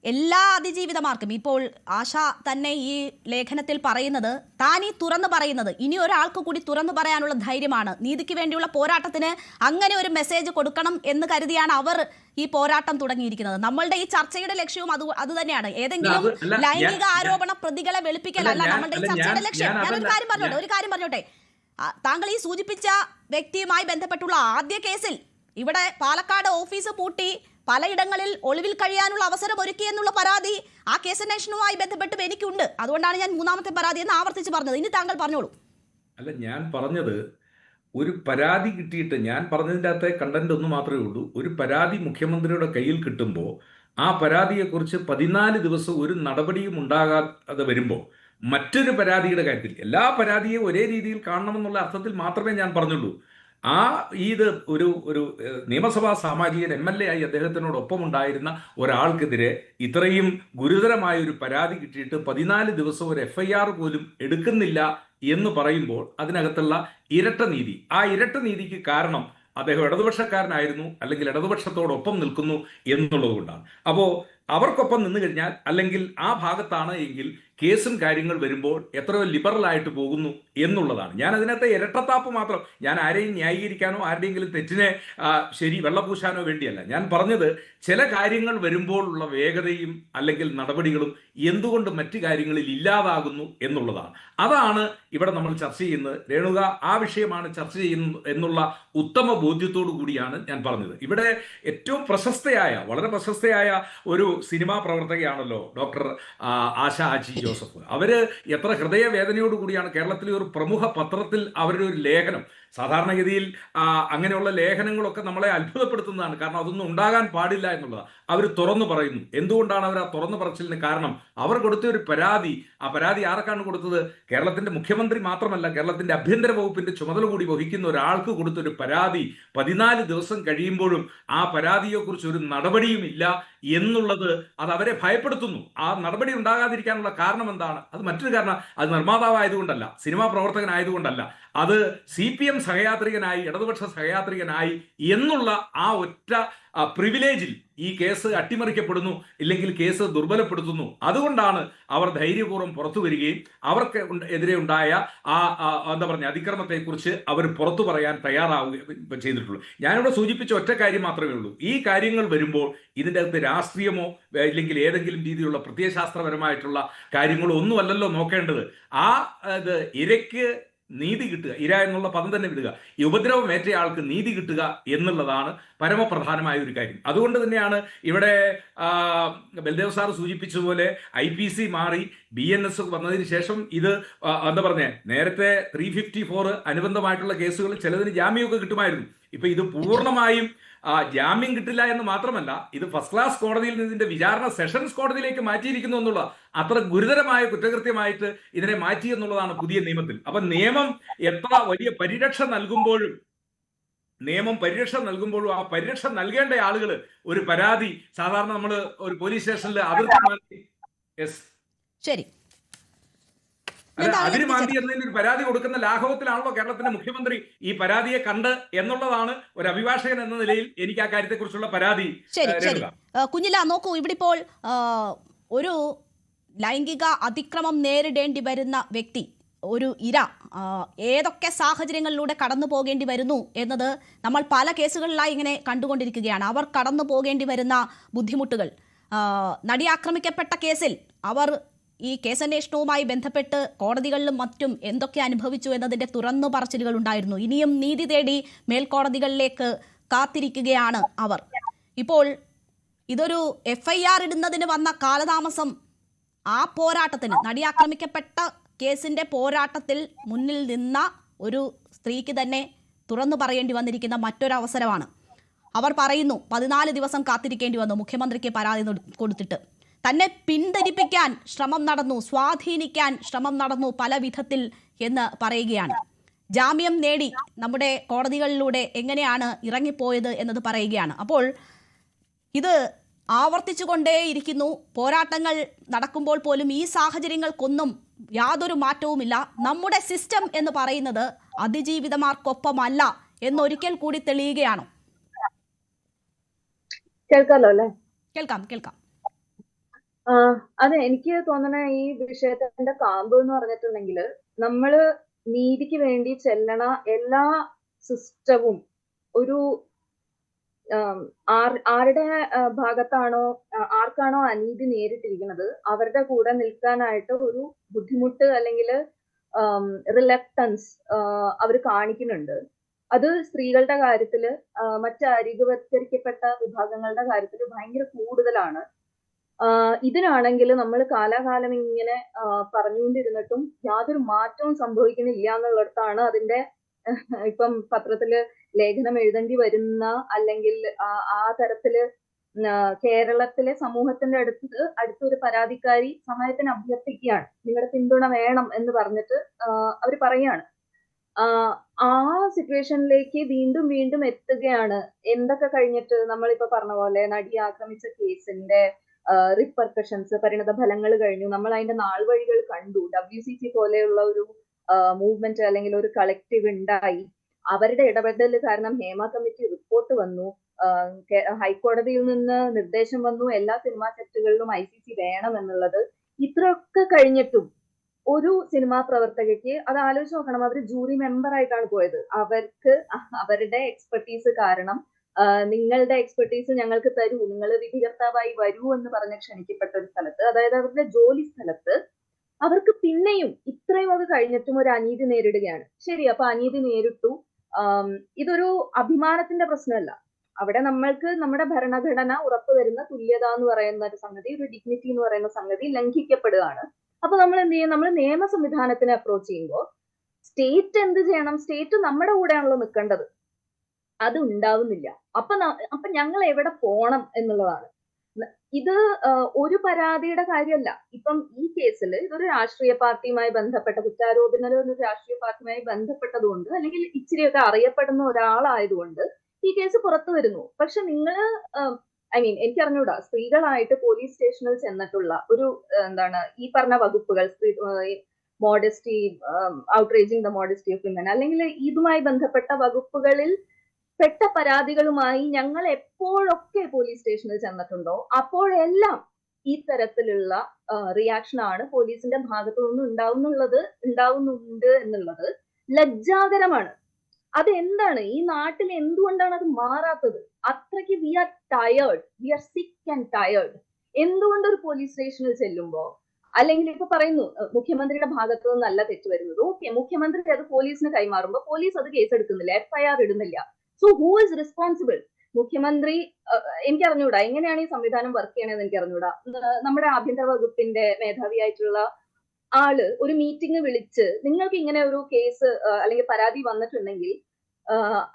എല്ലാ അതിജീവിതമാർക്കും, ഇപ്പോൾ ആശ തന്നെ ഈ ലേഖനത്തിൽ പറയുന്നത്, താൻ ഈ തുറന്നു പറയുന്നത് ഇനി ഒരാൾക്ക് കൂടി തുറന്നു പറയാനുള്ള ധൈര്യമാണ്. നീതിക്ക് വേണ്ടിയുള്ള പോരാട്ടത്തിന് അങ്ങനെ ഒരു മെസ്സേജ് കൊടുക്കണം എന്ന് കരുതിയാണ് അവർ ഈ പോരാട്ടം തുടങ്ങിയിരിക്കുന്നത്. നമ്മളുടെ ഈ ചർച്ചയുടെ ലക്ഷ്യവും അത് തന്നെയാണ്. ഏതെങ്കിലും ലൈംഗിക ആരോപണ പ്രതികളെ വെളുപ്പിക്കലല്ല നമ്മളുടെ ഈ ചർച്ചയുടെ ലക്ഷ്യം. ഞാനൊരു കാര്യം പറഞ്ഞോട്ടെ. താങ്കൾ ഈ സൂചിപ്പിച്ച വ്യക്തിയുമായി ബന്ധപ്പെട്ടുള്ള ആദ്യ കേസിൽ ഇവിടെ പാലക്കാട് ഓഫീസ് പൂട്ടി പലയിടങ്ങളിൽ ഒളിവിൽ കഴിയാനുള്ള അവസരം ഒരുക്കി എന്നുള്ള പരാതി ആ കേസ് അന്വേഷണവുമായി ബന്ധപ്പെട്ടും എനിക്കുണ്ട്. അതുകൊണ്ടാണ് ഞാൻ മൂന്നാമത്തെ പരാതി എന്ന് ആവർത്തിച്ച് പറഞ്ഞത്. ഇനി താങ്കൾ പറഞ്ഞോളൂ. അല്ല, ഞാൻ പറഞ്ഞത് ഒരു പരാതി കിട്ടിയിട്ട്, ഞാൻ പറഞ്ഞതിൻ്റെ അകത്തെ കണ്ടന്റ് ഒന്ന് മാത്രമേ ഉള്ളൂ. ഒരു പരാതി മുഖ്യമന്ത്രിയുടെ കയ്യിൽ കിട്ടുമ്പോൾ ആ പരാതിയെക്കുറിച്ച് 14 ദിവസം ഒരു നടപടിയും ഉണ്ടാകാതെ വരുമ്പോൾ മറ്റൊരു പരാതിയുടെ കാര്യത്തിൽ എല്ലാ പരാതിയെ ഒരേ രീതിയിൽ കാണണമെന്നുള്ള അർത്ഥത്തിൽ മാത്രമേ ഞാൻ പറഞ്ഞുള്ളൂ. ഇത് ഒരു നിയമസഭാ സാമാജികൻ MLA ആയി അദ്ദേഹത്തിനോടൊപ്പം ഉണ്ടായിരുന്ന ഒരാൾക്കെതിരെ ഇത്രയും ഗുരുതരമായ ഒരു പരാതി കിട്ടിയിട്ട് 14 ദിവസം ഒരു FIR പോലും എടുക്കുന്നില്ല എന്ന് പറയുമ്പോൾ അതിനകത്തുള്ള ഇരട്ട നീതി, ആ ഇരട്ട നീതിക്ക് കാരണം അദ്ദേഹം ഇടതുപക്ഷക്കാരനായിരുന്നു, അല്ലെങ്കിൽ ഇടതുപക്ഷത്തോടൊപ്പം നിൽക്കുന്നു എന്നുള്ളത് കൊണ്ടാണ്. അപ്പോൾ അവർക്കൊപ്പം നിന്ന് കഴിഞ്ഞാൽ, അല്ലെങ്കിൽ ആ ഭാഗത്താണ് എങ്കിൽ കേസും കാര്യങ്ങൾ വരുമ്പോൾ എത്രയോ ലിബറലായിട്ട് പോകുന്നു എന്നുള്ളതാണ്. ഞാൻ അതിനകത്തെ ഇരട്ടത്താപ്പ് മാത്രം, ഞാൻ ആരെയും ന്യായീകരിക്കാനോ ആരുടെയെങ്കിലും തെറ്റിനെ ശരി വെള്ളപൂശാനോ വേണ്ടിയല്ല. ഞാൻ പറഞ്ഞത് ചില കാര്യങ്ങൾ വരുമ്പോഴുള്ള വേഗതയും അല്ലെങ്കിൽ നടപടികളും എന്തുകൊണ്ട് മറ്റു കാര്യങ്ങളിൽ ഇല്ലാതാകുന്നു എന്നുള്ളതാണ്. അതാണ് ഇവിടെ നമ്മൾ ചർച്ച ചെയ്യുന്നത്. രേണുക ആ വിഷയമാണ് ചർച്ച ചെയ്യുന്നത് എന്നുള്ള ഉത്തമ ബോധ്യത്തോടു കൂടിയാണ് ഞാൻ പറഞ്ഞത്. ഇവിടെ ഏറ്റവും വളരെ പ്രശസ്തയായ ഒരു സിനിമാ പ്രവർത്തകയാണല്ലോ ഡോക്ടർ ആശ ആച്ചി ജോസഫ്. അവര് എത്ര ഹൃദയവേദനയോട് കൂടിയാണ് കേരളത്തിലെ ഒരു പ്രമുഖ പത്രത്തിൽ അവരുടെ ഒരു ലേഖനം, സാധാരണഗതിയിൽ അങ്ങനെയുള്ള ലേഖനങ്ങളൊക്കെ നമ്മളെ അത്ഭുതപ്പെടുത്തുന്നതാണ്. കാരണം അതൊന്നും ഉണ്ടാകാൻ പാടില്ല എന്നുള്ളതാണ്. അവർ തുറന്നു പറയുന്നു. എന്തുകൊണ്ടാണ് അവർ ആ തുറന്നു പറച്ചിലിന് കാരണം? അവർ കൊടുത്ത ഒരു പരാതി, ആ പരാതി ആർക്കാണ് കൊടുത്തത്? കേരളത്തിന്റെ മുഖ്യമന്ത്രി മാത്രമല്ല, കേരളത്തിന്റെ ആഭ്യന്തര വകുപ്പിന്റെ ചുമതല കൂടി വഹിക്കുന്ന ഒരാൾക്ക് കൊടുത്തൊരു പരാതി 14 ദിവസം കഴിയുമ്പോഴും ആ പരാതിയെക്കുറിച്ച് ഒരു നടപടിയും ഇല്ല എന്നുള്ളത് അത് അവരെ ഭയപ്പെടുത്തുന്നു. ആ നടപടി ഉണ്ടാകാതിരിക്കാനുള്ള കാരണം എന്താണ്? അത് മറ്റൊരു കാരണം, അത് നിർമ്മാതാവായതുകൊണ്ടല്ല, സിനിമാ പ്രവർത്തകനായതുകൊണ്ടല്ല, അത് CPM സഹയാത്രികനായി, ഇടതുപക്ഷ സഹയാത്രികനായി എന്നുള്ള ആ ഒറ്റ പ്രിവിലേജിൽ ഈ കേസ് അട്ടിമറിക്കപ്പെടുന്നു, ഇല്ലെങ്കിൽ കേസ് ദുർബലപ്പെടുത്തുന്നു. അതുകൊണ്ടാണ് അവർ ധൈര്യപൂർവ്വം പുറത്തു വരികയും അവർക്ക് എതിരെ ഉണ്ടായ അതിക്രമത്തെക്കുറിച്ച് അവർ പുറത്തു പറയാൻ തയ്യാറാവുകയും ചെയ്തിട്ടുള്ളൂ. ഞാനിവിടെ സൂചിപ്പിച്ച ഒറ്റ കാര്യം മാത്രമേ ഉള്ളൂ. ഈ കാര്യങ്ങൾ വരുമ്പോൾ ഇതിൻ്റെ അകത്ത് രാഷ്ട്രീയമോ ഇല്ലെങ്കിൽ ഏതെങ്കിലും രീതിയിലുള്ള പ്രത്യയശാസ്ത്രപരമായിട്ടുള്ള കാര്യങ്ങളോ ഒന്നുമല്ലല്ലോ നോക്കേണ്ടത്. ഇരയ്ക്ക് നീതി കിട്ടുക, ഇര എന്നുള്ള പദം തന്നെ വിടുക, ഈ ഉപദ്രവമേറ്റ ആൾക്ക് നീതി കിട്ടുക എന്നുള്ളതാണ് പരമപ്രധാനമായ ഒരു കാര്യം. അതുകൊണ്ട് തന്നെയാണ് ഇവിടെ ബൽദേവ് സാർ സൂചിപ്പിച്ചതുപോലെ IPC മാറി BNS വന്നതിന് ശേഷം ഇത് നേരത്തെ 354 അനുബന്ധമായിട്ടുള്ള കേസുകൾ ചിലതിന് ജാമ്യമൊക്കെ കിട്ടുമായിരുന്നു. ഇപ്പൊ ഇത് പൂർണ്ണമായും ജാമ്യം കിട്ടില്ല എന്ന് മാത്രമല്ല, ഇത് ഫസ്റ്റ് ക്ലാസ് കോടതിയിൽ നിന്ന് ഇതിന്റെ വിചാരണ സെഷൻസ് കോടതിയിലേക്ക് മാറ്റിയിരിക്കുന്നു എന്നുള്ള അത്ര ഗുരുതരമായ കുറ്റകൃത്യമായിട്ട് ഇതിനെ മാറ്റി എന്നുള്ളതാണ് പുതിയ നിയമത്തിൽ. അപ്പൊ നിയമം എത്ര വലിയ പരിരക്ഷ നൽകുമ്പോഴും ആ പരിരക്ഷ നൽകേണ്ട ആളുകൾ ഒരു പരാതി സാധാരണ നമ്മൾ ഒരു പോലീസ് സ്റ്റേഷനിൽ അതിർത്തി ശരി അതിന് മാന്തി എന്നതിന് ഒരു പരാതി കൊടുക്കുന്ന ലാഘവത്തിലാണല്ലോ കേരളത്തിന്റെ മുഖ്യമന്ത്രി ഈ പരാതിയെ കണ്ട് എന്നുള്ളതാണ് ഒരു അഭിഭാഷകൻ എന്ന നിലയിൽ എനിക്ക് ആ കാര്യത്തെ കുറിച്ചുള്ള പരാതി. ശരി കുഞ്ഞില, നോക്കൂ, ഇവിടെ ഇപ്പോൾ ഒരു ലൈംഗിക അതിക്രമം നേരിടേണ്ടി വരുന്ന വ്യക്തി, ഒരു ഇര ഏതൊക്കെ സാഹചര്യങ്ങളിലൂടെ കടന്നു പോകേണ്ടി വരുന്നു എന്നത് നമ്മൾ പല കേസുകളിലായി ഇങ്ങനെ കണ്ടുകൊണ്ടിരിക്കുകയാണ്. അവർ കടന്നു പോകേണ്ടി വരുന്ന ബുദ്ധിമുട്ടുകൾ, നടി ആക്രമിക്കപ്പെട്ട കേസിൽ അവർ ഈ കേസന്വേഷണവുമായി ബന്ധപ്പെട്ട് കോടതികളിലും മറ്റും എന്തൊക്കെ അനുഭവിച്ചു എന്നതിന്റെ തുറന്നു പറച്ചിലുകൾ ഉണ്ടായിരുന്നു. ഇനിയും നീതി തേടി മേൽക്കോടതികളിലേക്ക് കാത്തിരിക്കുകയാണ് അവർ. ഇപ്പോൾ ഇതൊരു FIR ഇടുന്നതിന് വന്ന കാലതാമസം, ആ പോരാട്ടത്തിന്, നടി ആക്രമിക്കപ്പെട്ട കേസിന്റെ പോരാട്ടത്തിൽ മുന്നിൽ നിന്ന ഒരു സ്ത്രീക്ക് തന്നെ തുറന്നു പറയേണ്ടി വന്നിരിക്കുന്ന മറ്റൊരവസരമാണ്. അവർ പറയുന്നു 14 ദിവസം കാത്തിരിക്കേണ്ടി വന്നു മുഖ്യമന്ത്രിക്ക് പരാതി കൊടുത്തിട്ട്. തന്നെ പിന്തിരിപ്പിക്കാൻ ശ്രമം നടന്നു, സ്വാധീനിക്കാൻ ശ്രമം നടന്നു പല വിധത്തിൽ എന്ന് പറയുകയാണ്. ജാമ്യം നേടി നമ്മുടെ കോടതികളിലൂടെ എങ്ങനെയാണ് ഇറങ്ങിപ്പോയത് എന്നത് പറയുകയാണ്. അപ്പോൾ ഇത് ആവർത്തിച്ചുകൊണ്ടേയിരിക്കുന്നു. പോരാട്ടങ്ങൾ നടക്കുമ്പോൾ പോലും ഈ സാഹചര്യങ്ങൾക്കൊന്നും യാതൊരു മാറ്റവുമില്ല. നമ്മുടെ സിസ്റ്റം എന്ന് പറയുന്നത് അതിജീവിതമാർക്കൊപ്പമല്ല എന്നൊരിക്കൽ കൂടി തെളിയുകയാണോ? കേൾക്കാലോ അല്ലേ? കേൾക്കാം. അതെ, എനിക്ക് തോന്നണ ഈ വിഷയത്തിന്റെ കാമ്പ് എന്ന് പറഞ്ഞിട്ടുണ്ടെങ്കിൽ, നമ്മള് നീതിക്ക് വേണ്ടി ചെല്ലണ എല്ലാ സിസ്റ്റവും ഒരു ആരുടെ ഭാഗത്താണോ, ആർക്കാണോ അനീതി നേരിട്ടിരിക്കുന്നത് അവരുടെ കൂടെ നിൽക്കാനായിട്ട് ഒരു ബുദ്ധിമുട്ട് അല്ലെങ്കിൽ റിലക്ടൻസ് അവർ കാണിക്കുന്നുണ്ട്. അത് സ്ത്രീകളുടെ കാര്യത്തില് മറ്റ് അരികുവത്കരിക്കപ്പെട്ട വിഭാഗങ്ങളുടെ കാര്യത്തിൽ ഭയങ്കര കൂടുതലാണ്. ഇതിനാണെങ്കിൽ നമ്മൾ കാലാകാലം ഇങ്ങനെ പറഞ്ഞുകൊണ്ടിരുന്നിട്ടും യാതൊരു മാറ്റവും സംഭവിക്കുന്നില്ല എന്നുള്ളിടത്താണ് അതിന്റെ ഇപ്പം പത്രത്തില് ലേഖനം എഴുതേണ്ടി വരുന്ന, അല്ലെങ്കിൽ ആ തരത്തില് കേരളത്തിലെ സമൂഹത്തിന്റെ അടുത്തൊരു പരാതിക്കാരി സഹായത്തിന് അഭ്യർത്ഥിക്കുകയാണ്, നിങ്ങളുടെ പിന്തുണ വേണം എന്ന് പറഞ്ഞിട്ട് അവർ പറയാണ്. ആ സിറ്റുവേഷനിലേക്ക് വീണ്ടും വീണ്ടും എത്തുകയാണ്. എന്തൊക്കെ കഴിഞ്ഞിട്ട് നമ്മളിപ്പോ പറഞ്ഞ പോലെ നടി ആക്രമിച്ച കേസിന്റെ റിപ്പർക്കഷൻസ്, പരിണത ഫലങ്ങൾ കഴിഞ്ഞു, നമ്മൾ അതിന്റെ നാൾവഴികൾ കണ്ടു. WCC പോലെയുള്ള ഒരു മൂവ്മെന്റ് അല്ലെങ്കിൽ ഒരു കളക്റ്റീവ് ഉണ്ടായി. അവരുടെ ഇടപെടൽ കാരണം ഹേമ കമ്മിറ്റി റിപ്പോർട്ട് വന്നു, ഹൈക്കോടതിയിൽ നിന്ന് നിർദ്ദേശം വന്നു, എല്ലാ സിനിമാ സെറ്റുകളിലും ICC വേണം എന്നുള്ളത്. ഇത്രയൊക്കെ കഴിഞ്ഞിട്ടും ഒരു സിനിമാ പ്രവർത്തകയ്ക്ക് അത് ആലോചിച്ച് നോക്കണം, അവർ ജൂറി മെമ്പർ ആയിട്ടാണ് പോയത്. അവർക്ക് അവരുടെ എക്സ്പെർട്ടീസ് കാരണം നിങ്ങളുടെ എക്സ്പെർട്ടീസ് ഞങ്ങൾക്ക് തരൂ, നിങ്ങൾ വിധികർത്താവായി വരൂ എന്ന് പറഞ്ഞ് ക്ഷണിക്കപ്പെട്ട ഒരു സ്ഥലത്ത്, അതായത് അവരുടെ ജോലി സ്ഥലത്ത് അവർക്ക് പിന്നെയും ഇത്രയും അത് കഴിഞ്ഞിട്ടും ഒരു അനീതി നേരിടുകയാണ്. ശരി, അപ്പൊ അനീതി നേരിട്ടു. ഇതൊരു അഭിമാനത്തിന്റെ പ്രശ്നമല്ല. അവിടെ നമ്മൾക്ക് നമ്മുടെ ഭരണഘടന ഉറപ്പുവരുന്ന തുല്യത എന്ന് പറയുന്ന ഒരു സംഗതി, ഒരു ഡിഗ്നിറ്റി എന്ന് പറയുന്ന സംഗതി ലംഘിക്കപ്പെടുകയാണ്. അപ്പൊ നമ്മൾ എന്ത് ചെയ്യും? നമ്മൾ നിയമ സംവിധാനത്തിനെ അപ്രോച്ച് ചെയ്യുമ്പോൾ സ്റ്റേറ്റ് എന്ത് ചെയ്യണം? സ്റ്റേറ്റ് നമ്മുടെ കൂടെയാണല്ലോ നിൽക്കേണ്ടത്. അത് ഉണ്ടാവുന്നില്ല. അപ്പൊ ഞങ്ങൾ എവിടെ പോണം എന്നുള്ളതാണ്. ഇത് ഒരു പരാതിയുടെ കാര്യമല്ല. ഇപ്പം ഈ കേസിൽ ഇതൊരു രാഷ്ട്രീയ പാർട്ടിയുമായി ബന്ധപ്പെട്ട കുറ്റാരോപണം, ഒരു രാഷ്ട്രീയ പാർട്ടിയുമായി ബന്ധപ്പെട്ടതുകൊണ്ട്, അല്ലെങ്കിൽ ഇച്ചിരിയൊക്കെ അറിയപ്പെടുന്ന ഒരാളായതുകൊണ്ട് ഈ കേസ് പുറത്തു വരുന്നു. പക്ഷെ നിങ്ങൾ എനിക്ക് അറിഞ്ഞൂടാ, സ്ത്രീകളായിട്ട് പോലീസ് സ്റ്റേഷനിൽ ചെന്നിട്ടുള്ള ഒരു ഈ പറഞ്ഞ വകുപ്പുകൾ, modesty, outraging the modesty of women, അല്ലെങ്കിൽ ഇതുമായി ബന്ധപ്പെട്ട വകുപ്പുകളിൽ പെട്ട പരാതികളുമായി ഞങ്ങൾ എപ്പോഴൊക്കെ പോലീസ് സ്റ്റേഷനിൽ ചെന്നിട്ടുണ്ടോ അപ്പോഴെല്ലാം ഈ തരത്തിലുള്ള റിയാക്ഷൻ ആണ് പോലീസിന്റെ ഭാഗത്തു നിന്ന് ഉണ്ടാവുന്നുണ്ട് എന്നുള്ളത് ലജ്ജാകരമാണ്. അതെന്താണ്? ഈ നാട്ടിൽ എന്തുകൊണ്ടാണ് അത് മാറാത്തത്? അത്രയ്ക്ക് we are sick and tired. എന്തുകൊണ്ട് ഒരു പോലീസ് സ്റ്റേഷനിൽ ചെല്ലുമ്പോ, അല്ലെങ്കിൽ ഇപ്പൊ പറയുന്നു മുഖ്യമന്ത്രിയുടെ ഭാഗത്തു നിന്നല്ല തെറ്റ് വരുന്നത്, ഓക്കെ, മുഖ്യമന്ത്രി അത് പോലീസിന് കൈമാറുമ്പോൾ പോലീസ് അത് കേസെടുക്കുന്നില്ല, FIR ഇടുന്നില്ല. So who is responsible? മുഖ്യമന്ത്രി? എനിക്ക് അറിഞ്ഞൂടാ എങ്ങനെയാണ് ഈ സംവിധാനം വർക്ക് ചെയ്യണമെന്ന് എനിക്ക് അറിഞ്ഞൂടാ. നമ്മുടെ ആഭ്യന്തര വകുപ്പിന്റെ മേധാവിയായിട്ടുള്ള ആള് ഒരു മീറ്റിംഗ് വിളിച്ച് നിങ്ങൾക്ക് ഇങ്ങനെ ഒരു കേസ് അല്ലെങ്കിൽ പരാതി വന്നിട്ടുണ്ടെങ്കിൽ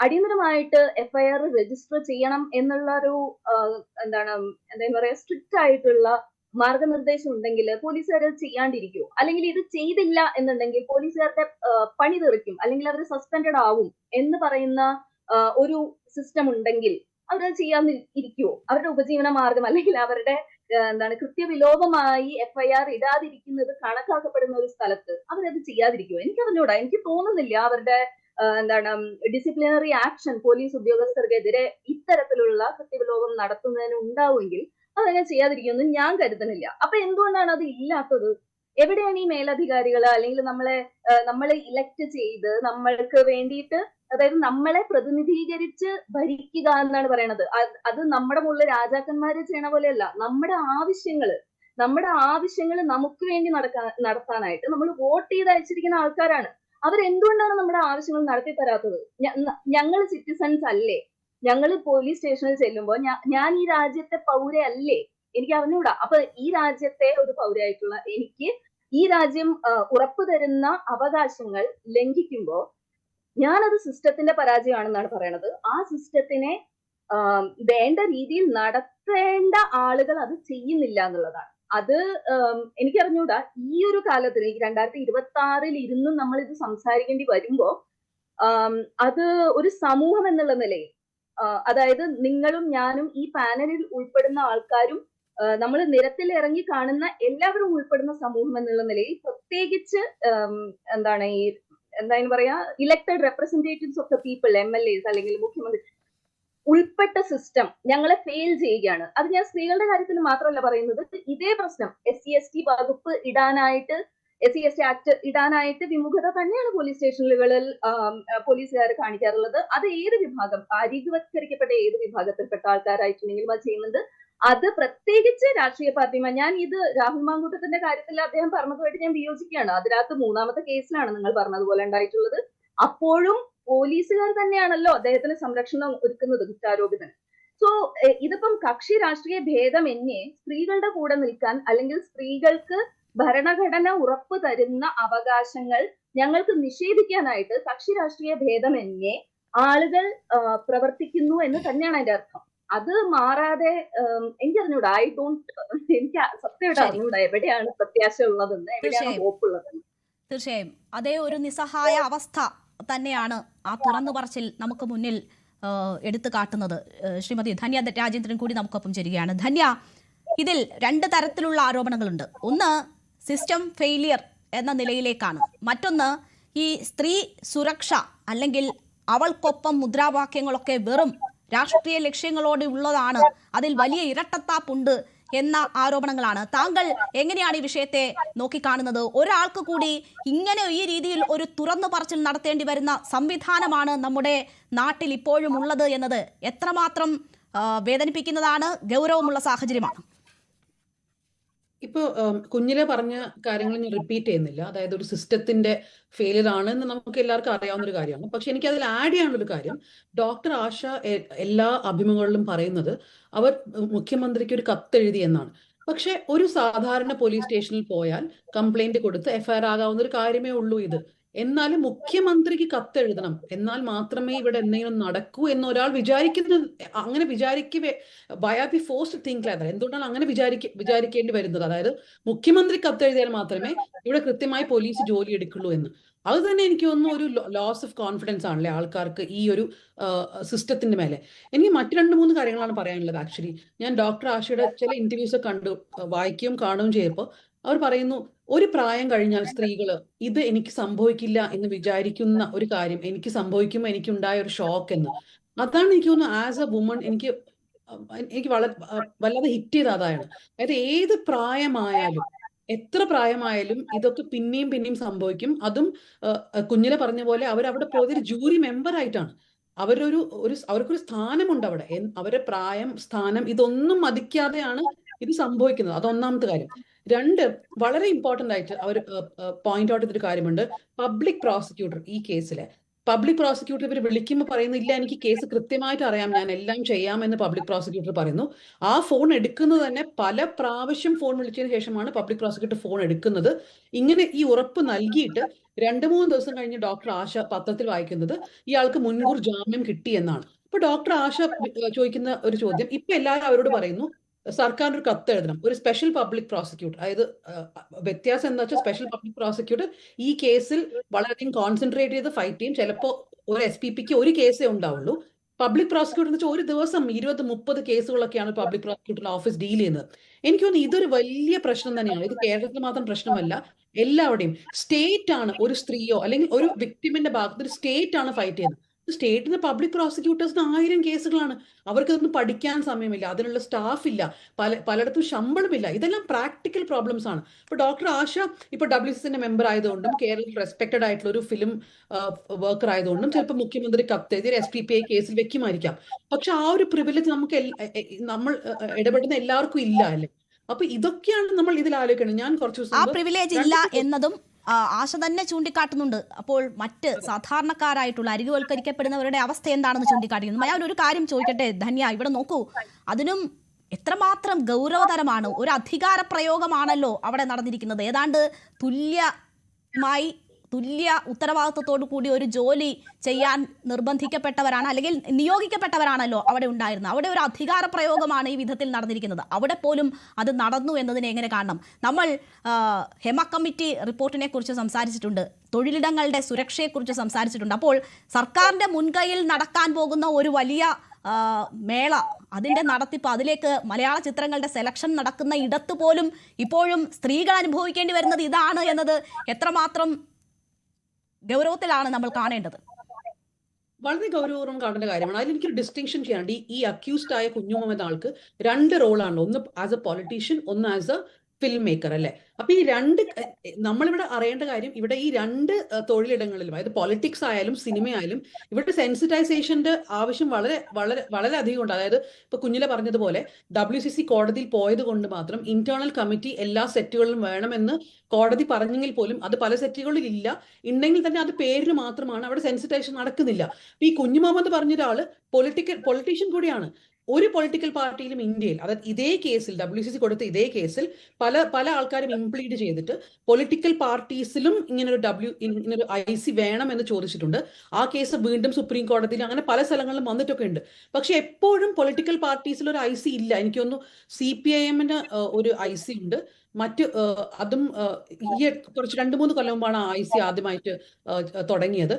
അടിയന്തരമായിട്ട് FIR രജിസ്റ്റർ ചെയ്യണം എന്നുള്ള ഒരു എന്താ പറയാ സ്ട്രിക്റ്റ് ആയിട്ടുള്ള മാർഗനിർദ്ദേശം ഉണ്ടെങ്കിൽ പോലീസുകാർ അത് ചെയ്യാണ്ടിരിക്കുമോ? അല്ലെങ്കിൽ ഇത് ചെയ്തില്ല എന്നുണ്ടെങ്കിൽ പോലീസുകാരുടെ പണി തെറിക്കും, അല്ലെങ്കിൽ അവർ സസ്പെൻഡഡ് ആവും എന്ന് പറയുന്ന ഒരു സിസ്റ്റം ഉണ്ടെങ്കിൽ അവരത് ചെയ്യാൻ ഇരിക്കുമോ? അവരുടെ ഉപജീവന മാർഗം അല്ലെങ്കിൽ അവരുടെ കൃത്യവിലോപമായി FIR ഇടാതിരിക്കുന്നത് കണക്കാക്കപ്പെടുന്ന ഒരു സ്ഥലത്ത് അവരത് ചെയ്യാതിരിക്കുമോ? എനിക്കറിഞ്ഞൂടാ. എനിക്ക് തോന്നുന്നില്ല അവരുടെ ഡിസിപ്ലിനറി ആക്ഷൻ പോലീസ് ഉദ്യോഗസ്ഥർക്കെതിരെ ഇത്തരത്തിലുള്ള കൃത്യവിലോപം നടത്തുന്നതിന് ഉണ്ടാവുമെങ്കിൽ അതങ്ങനെ ചെയ്യാതിരിക്കുമെന്ന് ഞാൻ കരുതുന്നില്ല. അപ്പൊ എന്തുകൊണ്ടാണ് അത് ഇല്ലാത്തത്? എവിടെയാണ് ഈ മേലധികാരികൾ, അല്ലെങ്കിൽ നമ്മളെ ഇലക്ട് ചെയ്ത് നമ്മൾക്ക് വേണ്ടിയിട്ട്, അതായത് നമ്മളെ പ്രതിനിധീകരിച്ച് ഭരിക്കുക എന്നാണ് പറയണത്. അത് നമ്മുടെ മുകളിൽ രാജാക്കന്മാര് ചെയ്യണ പോലെയല്ല. നമ്മുടെ ആവശ്യങ്ങൾ നമുക്ക് വേണ്ടി നടത്താനായിട്ട് നമ്മൾ വോട്ട് ചെയ്ത് അയച്ചിരിക്കുന്ന ആൾക്കാരാണ്. അവരെന്തുകൊണ്ടാണ് നമ്മുടെ ആവശ്യങ്ങൾ നടത്തി തരാത്തത്? ഞങ്ങൾ സിറ്റിസൺസ് അല്ലേ? ഞങ്ങൾ പോലീസ് സ്റ്റേഷനിൽ ചെല്ലുമ്പോൾ ഞാൻ ഈ രാജ്യത്തെ പൗരയല്ലേ? എനിക്ക് അറിഞ്ഞൂടാ. അപ്പൊ ഈ രാജ്യത്തെ ഒരു പൗരയായിട്ടുള്ള എനിക്ക് ഈ രാജ്യം ഉറപ്പു തരുന്ന അവകാശങ്ങൾ ലംഘിക്കുമ്പോൾ ഞാനത് സിസ്റ്റത്തിന്റെ പരാജയമാണെന്നാണ് പറയണത്. ആ സിസ്റ്റത്തിനെ വേണ്ട രീതിയിൽ നടത്തേണ്ട ആളുകൾ അത് ചെയ്യുന്നില്ല എന്നുള്ളതാണ്. അത് എനിക്കറിഞ്ഞൂടാ. ഈ ഒരു കാലത്തിന് 2026 ഇരുന്നും നമ്മൾ ഇത് സംസാരിക്കേണ്ടി വരുമ്പോ അത് ഒരു സമൂഹം എന്നുള്ള നിലയിൽ, അതായത് നിങ്ങളും ഞാനും ഈ പാനലിൽ ഉൾപ്പെടുന്ന ആൾക്കാരും നമ്മൾ നിരത്തിൽ ഇറങ്ങി കാണുന്ന എല്ലാവരും ഉൾപ്പെടുന്ന സമൂഹം എന്നുള്ള നിലയിൽ, പ്രത്യേകിച്ച് എന്താ പറയാ elected representatives of the people, MLAs അല്ലെങ്കിൽ മുഖ്യമന്ത്രി ഉൾപ്പെട്ട സിസ്റ്റം ഞങ്ങളെ ഫെയിൽ ചെയ്യുകയാണ്. അത് ഞാൻ സ്ത്രീകളുടെ കാര്യത്തിൽ മാത്രമല്ല പറയുന്നത്. ഇതേ പ്രശ്നം SC/ST വകുപ്പ് ഇടാനായിട്ട്, SC/ST ആക്ട് ഇടാനായിട്ട് വിമുഖത തന്നെയാണ് പോലീസ് സ്റ്റേഷനുകളിൽ പോലീസുകാർ കാണിക്കാറുള്ളത്. അത് ഏത് വിഭാഗം, അരികുവത്കരിക്കപ്പെട്ട ഏത് വിഭാഗത്തിൽപ്പെട്ട ആൾക്കാരായിട്ടുണ്ടെങ്കിലും അത് ചെയ്യുന്നുണ്ട്. അത് പ്രത്യേകിച്ച് രാഷ്ട്രീയ പാർട്ടിമാർ, ഞാൻ ഇത് രാഹുൽ മാങ്കൂട്ടത്തിന്റെ കാര്യത്തിൽ അദ്ദേഹം പറഞ്ഞതുമായിട്ട് ഞാൻ വിയോജിക്കുകയാണ്. അതിനകത്ത് 3ാമത്തെ കേസിലാണ് നിങ്ങൾ പറഞ്ഞതുപോലെ ഉണ്ടായിട്ടുള്ളത്. അപ്പോഴും പോലീസുകാർ തന്നെയാണല്ലോ അദ്ദേഹത്തിന് സംരക്ഷണം ഒരുക്കുന്നത്, കുറ്റാരോപിതന്. സോ ഇതിപ്പം കക്ഷി രാഷ്ട്രീയ ഭേദമന്യേ സ്ത്രീകളുടെ കൂടെ നിൽക്കാൻ, അല്ലെങ്കിൽ സ്ത്രീകൾക്ക് ഭരണഘടന ഉറപ്പ് തരുന്ന അവകാശങ്ങൾ ഞങ്ങൾക്ക് നിഷേധിക്കാനായിട്ട് കക്ഷി രാഷ്ട്രീയ ഭേദമന്യേ ആളുകൾ പ്രവർത്തിക്കുന്നു എന്ന് തന്നെയാണ് അതിന്റെ അർത്ഥം. അത് മാറാതെ എനിക്കറിഞ്ഞൂടാ, എനിക്ക് സത്യമായിട്ട് അറിഞ്ഞൂടാ എവിടെയാണ് പ്രത്യാശ ഉള്ളതെന്ന്, എവിടെയാണ് ഹോപ്പ് ഉള്ളതെന്ന്. തീർച്ചയായും അതേ ഒരു നിസ്സഹായ അവസ്ഥ തന്നെയാണ് ആ തുറന്നു പറച്ചിൽ നമുക്ക് മുന്നിൽ എടുത്തു കാട്ടുന്നത്. ശ്രീമതി ധന്യ രാജേന്ദ്രൻ കൂടി നമുക്കൊപ്പം ചേരുകയാണ്. ധന്യ, ഇതിൽ 2 തരത്തിലുള്ള ആരോപണങ്ങളുണ്ട്. ഒന്ന് സിസ്റ്റം ഫെയിലിയർ എന്ന നിലയിലേക്കാണ്. മറ്റൊന്ന് ഈ സ്ത്രീ സുരക്ഷ അല്ലെങ്കിൽ അവൾക്കൊപ്പം മുദ്രാവാക്യങ്ങളൊക്കെ വെറും രാഷ്ട്രീയ ലക്ഷ്യങ്ങളോടെ ഉള്ളതാണ്, അതിൽ വലിയ ഇരട്ടത്താപ്പുണ്ട് എന്ന ആരോപണങ്ങളാണ്. താങ്കൾ എങ്ങനെയാണ് ഈ വിഷയത്തെ നോക്കിക്കാണുന്നത്? ഒരാൾക്ക് കൂടി ഇങ്ങനെ ഈ രീതിയിൽ ഒരു തുറന്നു പറച്ചിൽ നടത്തേണ്ടി വരുന്ന സംവിധാനമാണ് നമ്മുടെ നാട്ടിൽ ഇപ്പോഴും ഉള്ളത് എന്നത് എത്രമാത്രം വേദനിപ്പിക്കുന്നതാണ്, ഗൗരവമുള്ള സാഹചര്യമാണ്? ഇപ്പോൾ കുഞ്ഞിലെ പറഞ്ഞ കാര്യങ്ങൾ ഞാൻ റിപ്പീറ്റ് ചെയ്യുന്നില്ല. അതായത് ഒരു സിസ്റ്റത്തിന്റെ ഫെയിലിയർ ആണെന്ന് നമുക്ക് എല്ലാവർക്കും അറിയാവുന്ന ഒരു കാര്യമാണ്. പക്ഷെ എനിക്ക് അതിൽ ആഡ് ചെയ്യാനുള്ളൊരു കാര്യം, ഡോക്ടർ ആശ എല്ലാ അഭിമുഖങ്ങളിലും പറയുന്നത് അവർ മുഖ്യമന്ത്രിക്ക് ഒരു കത്തെഴുതി എന്നാണ്. പക്ഷെ ഒരു സാധാരണ പോലീസ് സ്റ്റേഷനിൽ പോയാൽ കംപ്ലൈന്റ് കൊടുത്ത് എഫ്ഐആർ ആകാവുന്ന ഒരു കാര്യമേ ഉള്ളൂ ഇത്. എന്നാലും മുഖ്യമന്ത്രിക്ക് കത്തെഴുതണം, എന്നാൽ മാത്രമേ ഇവിടെ എന്തെങ്കിലും നടക്കൂ എന്ന് ഒരാൾ വിചാരിക്കുന്നത്. അങ്ങനെ വിചാരിക്കവേ why are be forced to think like that? എന്തുകൊണ്ടാണ് അങ്ങനെ വിചാരിക്കേണ്ടി വരുന്നത്? അതായത് മുഖ്യമന്ത്രി കത്തെഴുതിയാൽ മാത്രമേ ഇവിടെ കൃത്യമായി പോലീസ് ജോലി എടുക്കുള്ളൂ എന്ന്. അത് തന്നെ എനിക്ക് തോന്നുന്നു ഒരു ലോസ് ഓഫ് കോൺഫിഡൻസ് ആണല്ലേ ആൾക്കാർക്ക് ഈ ഒരു സിസ്റ്റത്തിന്റെ മേലെ. എനിക്ക് മറ്റു 2-3 കാര്യങ്ങളാണ് പറയാനുള്ളത്. ആക്ച്വലി ഞാൻ ഡോക്ടർ ആശയുടെ ചില ഇന്റർവ്യൂസ് കണ്ടു, വായിക്കുകയും കാണുകയും ചെയ്തപ്പോൾ അവർ പറയുന്നു, ഒരു പ്രായം കഴിഞ്ഞാൽ സ്ത്രീകള് ഇത് എനിക്ക് സംഭവിക്കില്ല എന്ന് വിചാരിക്കുന്ന ഒരു കാര്യം എനിക്ക് സംഭവിക്കുമ്പോൾ എനിക്കുണ്ടായ ഒരു ഷോക്ക് എന്ന്. അതാണ് എനിക്ക് തോന്നുന്നു ആസ് എ വുമൺ എനിക്ക് വല്ലാതെ ഹിറ്റ് ചെയ്ത അതാണ്. അതായത് ഏത് പ്രായമായാലും, എത്ര പ്രായമായാലും ഇതൊക്കെ പിന്നെയും സംഭവിക്കും. അതും കുഞ്ഞിലെ പറഞ്ഞ പോലെ അവരവിടെ പോയത് ഒരു ജൂറി മെമ്പർ ആയിട്ടാണ്. അവർക്കൊരു സ്ഥാനമുണ്ട് അവിടെ. അവരുടെ പ്രായം, സ്ഥാനം ഇതൊന്നും മതിക്കാതെയാണ് ഇത് സംഭവിക്കുന്നത്. അതൊന്നാമത്തെ കാര്യം. 2, വളരെ ഇമ്പോർട്ടന്റ് ആയിട്ട് അവർ പോയിന്റ് ഔട്ട് ചെയ്തൊരു കാര്യമുണ്ട്. പബ്ലിക് പ്രോസിക്യൂട്ടർ ഈ കേസിലെ പബ്ലിക് പ്രോസിക്യൂട്ടർ ഇവർ വിളിക്കുമ്പോൾ പറയുന്നില്ല എനിക്ക് കേസ് കൃത്യമായിട്ട് അറിയാം, ഞാൻ എല്ലാം ചെയ്യാമെന്ന് പബ്ലിക് പ്രോസിക്യൂട്ടർ പറയുന്നു. ആ ഫോൺ എടുക്കുന്നത് തന്നെ പല പ്രാവശ്യം ഫോൺ വിളിച്ചതിന് ശേഷമാണ് പബ്ലിക് പ്രോസിക്യൂട്ടർ ഫോൺ എടുക്കുന്നത്. ഇങ്ങനെ ഈ ഉറപ്പ് നൽകിയിട്ട് 2-3 ദിവസം കഴിഞ്ഞ് ഡോക്ടർ ആശ പത്രത്തിൽ വായിക്കുന്നത് ഇയാൾക്ക് മുൻകൂർ ജാമ്യം കിട്ടി എന്നാണ്. അപ്പൊ ഡോക്ടർ ആശ ചോദിക്കുന്ന ഒരു ചോദ്യം, ഇപ്പൊ എല്ലാവരും അവരോട് പറയുന്നു സർക്കാരിന് ഒരു കത്ത് എഴുതണം, ഒരു സ്പെഷ്യൽ പബ്ലിക് പ്രോസിക്യൂട്ടർ. അതായത് വ്യത്യാസം എന്താ വെച്ചാൽ സ്പെഷ്യൽ പബ്ലിക് പ്രോസിക്യൂട്ടർ ഈ കേസിൽ വളരെയധികം കോൺസെൻട്രേറ്റ് ചെയ്ത് ഫൈറ്റ് ചെയ്യും. ചിലപ്പോൾ ഒരു SPPക്ക് ഒരു കേസേ ഉണ്ടാവുള്ളൂ. പബ്ലിക് പ്രോസിക്യൂട്ടർ എന്ന് വെച്ചാൽ ഒരു ദിവസം 20-30 കേസുകളൊക്കെയാണ് പബ്ലിക് പ്രോസിക്യൂട്ടറുടെ ഓഫീസ് ഡീൽ ചെയ്യുന്നത്. എനിക്ക് തോന്നുന്നു ഇതൊരു വലിയ പ്രശ്നം തന്നെയാണ്. ഇത് കേരളത്തിൽ മാത്രം പ്രശ്നമല്ല, എല്ലാവരുടെയും. സ്റ്റേറ്റ് ആണ് ഒരു സ്ത്രീയോ അല്ലെങ്കിൽ ഒരു വിക്ടിമിന്റെ ഭാഗത്ത് ഒരു സ്റ്റേറ്റ് ആണ് ഫൈറ്റ് ചെയ്യുന്നത്. സ്റ്റേറ്റിന് പബ്ലിക് പ്രോസിക്യൂട്ടേഴ്സിന് 1000 കേസുകളാണ്. അവർക്ക് അതൊന്നും പഠിക്കാൻ സമയമില്ല, അതിനുള്ള സ്റ്റാഫ് ഇല്ല, പലയിടത്തും ശമ്പളമില്ല. ഇതെല്ലാം പ്രാക്ടിക്കൽ പ്രോബ്ലംസ് ആണ്. ഇപ്പൊ ഡോക്ടർ ആശ ഇപ്പൊ WCCന്റെ മെമ്പർ ആയതുകൊണ്ടും കേരളത്തിൽ റെസ്പെക്റ്റഡ് ആയിട്ടുള്ള ഒരു ഫിലിം വർക്കർ ആയതുകൊണ്ടും ചിലപ്പോൾ മുഖ്യമന്ത്രി കത്തെഴുതി SPPI കേസിൽ വെക്കുമായിരിക്കാം. പക്ഷെ ആ ഒരു പ്രിവിലേജ് നമ്മൾ ഇടപെടുന്ന എല്ലാവർക്കും ഇല്ല അല്ലേ? അപ്പൊ ഇതൊക്കെയാണ് നമ്മൾ ഇതിൽ ആലോചിക്കണം. ഞാൻ കുറച്ച് ദിവസം ആ പ്രിവിലേജ് ഇല്ല എന്നതും ആശ തന്നെ ചൂണ്ടിക്കാട്ടുന്നുണ്ട്. അപ്പോൾ മറ്റ് സാധാരണക്കാരായിട്ടുള്ള അരികുവൽക്കരിക്കപ്പെടുന്നവരുടെ അവസ്ഥ എന്താണെന്ന് ചൂണ്ടിക്കാട്ടിക്കുന്നു. ഞാൻ ഒരു കാര്യം ചോദിക്കട്ടെ ധന്യ, ഇവിടെ നോക്കൂ, അതിനും എത്രമാത്രം ഗൗരവതരമാണ്. ഒരു അധികാര പ്രയോഗമാണല്ലോ അവിടെ നടന്നിരിക്കുന്നത്. ഏതാണ്ട് തുല്യ ഉത്തരവാദിത്വത്തോടു കൂടി ഒരു ജോലി ചെയ്യാൻ നിർബന്ധിക്കപ്പെട്ടവരാണ് അല്ലെങ്കിൽ നിയോഗിക്കപ്പെട്ടവരാണല്ലോ അവിടെ ഉണ്ടായിരുന്നത്. അവിടെ ഒരു അധികാര പ്രയോഗമാണ് ഈ വിധത്തിൽ നടന്നിരിക്കുന്നത്. അവിടെ പോലും അത് നടന്നു എന്നതിനെ എങ്ങനെ കാണണം? നമ്മൾ ഹെമ കമ്മിറ്റി റിപ്പോർട്ടിനെ കുറിച്ച് സംസാരിച്ചിട്ടുണ്ട്, തൊഴിലിടങ്ങളുടെ സുരക്ഷയെക്കുറിച്ച് സംസാരിച്ചിട്ടുണ്ട്. അപ്പോൾ സർക്കാരിന്റെ മുൻകൈയിൽ നടക്കാൻ പോകുന്ന ഒരു വലിയ മേള, അതിന്റെ നടത്തിപ്പ്, അതിലേക്ക് മലയാള ചിത്രങ്ങളുടെ സെലക്ഷൻ നടക്കുന്ന ഇടത്ത് പോലും ഇപ്പോഴും സ്ത്രീകൾ അനുഭവിക്കേണ്ടി വരുന്നത് ഇതാണ് എന്നത് എത്രമാത്രം ഗൗരവത്തിലാണ് നമ്മൾ കാണേണ്ടത്? വളരെ ഗൗരവപൂർവ്വം കാണേണ്ട കാര്യമാണ്. അതിൽ എനിക്കൊരു ഡിസ്റ്റിങ്ഷൻ ചെയ്യാണ്ട് ഈ അക്യൂസ്ഡ് ആയ കുഞ്ഞു മുഹമ്മദ് ആൾക്ക് 2 റോളാണ്. ഒന്ന് ആസ് എ പൊളിറ്റീഷ്യൻ, ഒന്ന് ആസ് എ ഫിലിം മേക്കർ അല്ലേ. അപ്പൊ ഈ രണ്ട് നമ്മളിവിടെ അറിയേണ്ട കാര്യം, ഇവിടെ ഈ രണ്ട് തൊഴിലിടങ്ങളിലും, അതായത് പൊളിറ്റിക്സ് ആയാലും സിനിമയായാലും, ഇവിടെ സെൻസിറ്റൈസേഷന്റെ ആവശ്യം വളരെ വളരെ വളരെ അധികം ഉണ്ട്. അതായത് ഇപ്പൊ കുഞ്ഞിലെ പറഞ്ഞതുപോലെ WCC കോടതിയിൽ പോയത് കൊണ്ട് മാത്രം ഇന്റേണൽ കമ്മിറ്റി എല്ലാ സെറ്റുകളിലും വേണമെന്ന് കോടതി പറഞ്ഞെങ്കിൽ പോലും അത് പല സെറ്റുകളിൽ ഇല്ല. ഉണ്ടെങ്കിൽ തന്നെ അത് പേരിന് മാത്രമാണ്, അവിടെ സെൻസിറ്റൈസേഷൻ നടക്കുന്നില്ല. അപ്പൊ ഈ കുഞ്ഞു മുഹമ്മദ് പറഞ്ഞ ഒരാള് പൊളിറ്റീഷ്യൻ കൂടിയാണ്. ഒരു പൊളിറ്റിക്കൽ പാർട്ടിയിലും ഇന്ത്യയിൽ, അതായത് ഇതേ കേസിൽ WCC കൊടുത്ത ഇതേ കേസിൽ പല ആൾക്കാരും ഇംപ്ലീഡ് ചെയ്തിട്ട് പൊളിറ്റിക്കൽ പാർട്ടീസിലും ഇങ്ങനൊരു IC വേണമെന്ന് ചോദിച്ചിട്ടുണ്ട്. ആ കേസ് വീണ്ടും സുപ്രീം കോടതിയിൽ അങ്ങനെ പല സ്ഥലങ്ങളിലും വന്നിട്ടൊക്കെ ഉണ്ട്. പക്ഷെ എപ്പോഴും പൊളിറ്റിക്കൽ പാർട്ടീസിൽ ഒരു IC ഇല്ല. എനിക്ക് തോന്നുന്നു CPIM-ന് ഒരു IC ഉണ്ട്. അതും ഈ കുറച്ച് 2-3 കൊല്ലം മുമ്പാണ് IC ആദ്യമായിട്ട് തുടങ്ങിയത്.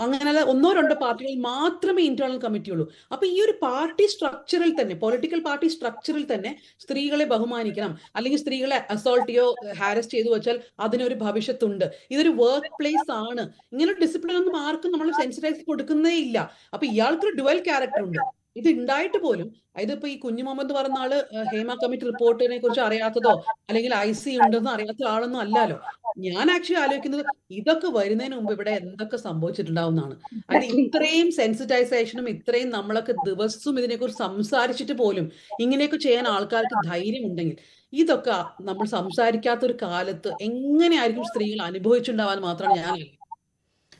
അങ്ങനെ 1-2 പാർട്ടികളിൽ മാത്രമേ ഇന്റേണൽ കമ്മിറ്റി ഉള്ളൂ. അപ്പൊ ഈ ഒരു പാർട്ടി സ്ട്രക്ചറിൽ തന്നെ, പൊളിറ്റിക്കൽ പാർട്ടി സ്ട്രക്ചറിൽ തന്നെ സ്ത്രീകളെ ബഹുമാനിക്കണം, അല്ലെങ്കിൽ സ്ത്രീകളെ അസോൾട്ട് ചെയ്യോ ഹാരസ് ചെയ്തു വെച്ചാൽ അതിനൊരു ഭവിഷ്യത്തുണ്ട്, ഇതൊരു വർക്ക് പ്ലേസ് ആണ്, ഇങ്ങനെ ഡിസിപ്ലിൻ ഒന്നും ആർക്കും നമ്മൾ സെൻസിറ്റൈസ് കൊടുക്കുന്നേ ഇല്ല. അപ്പൊ ഇയാൾക്കൊരു ഡുവൽ ക്യാരക്ടർ ഉണ്ട്. ഇത് ഉണ്ടായിട്ട് പോലും, ഇതിപ്പോ ഈ കുഞ്ഞു മുഹമ്മദ് പറഞ്ഞ ആള് ഹേമ കമ്മിറ്റി റിപ്പോർട്ടിനെ കുറിച്ച് അറിയാത്തതോ അല്ലെങ്കിൽ IC ഉണ്ടെന്നോ അറിയാത്ത ആളൊന്നും അല്ലല്ലോ. ഞാൻ ആക്ച്വലി ആലോചിക്കുന്നത് ഇതൊക്കെ വരുന്നതിന് മുമ്പ് ഇവിടെ എന്തൊക്കെ സംഭവിച്ചിട്ടുണ്ടാവുന്നതാണ്. അതായത് ഇത്രയും സെൻസിറ്റൈസേഷനും ഇത്രയും നമ്മളൊക്കെ ദിവസവും ഇതിനെക്കുറിച്ച് സംസാരിച്ചിട്ട് പോലും ഇങ്ങനെയൊക്കെ ചെയ്യാൻ ആൾക്കാർക്ക് ധൈര്യം ഉണ്ടെങ്കിൽ, ഇതൊക്കെ നമ്മൾ സംസാരിക്കാത്ത ഒരു കാലത്ത് എങ്ങനെയായിരിക്കും സ്ത്രീകൾ അനുഭവിച്ചിട്ടുണ്ടാവാൻ മാത്രമാണ് ഞാൻ ആലോചിക്കുന്നത്.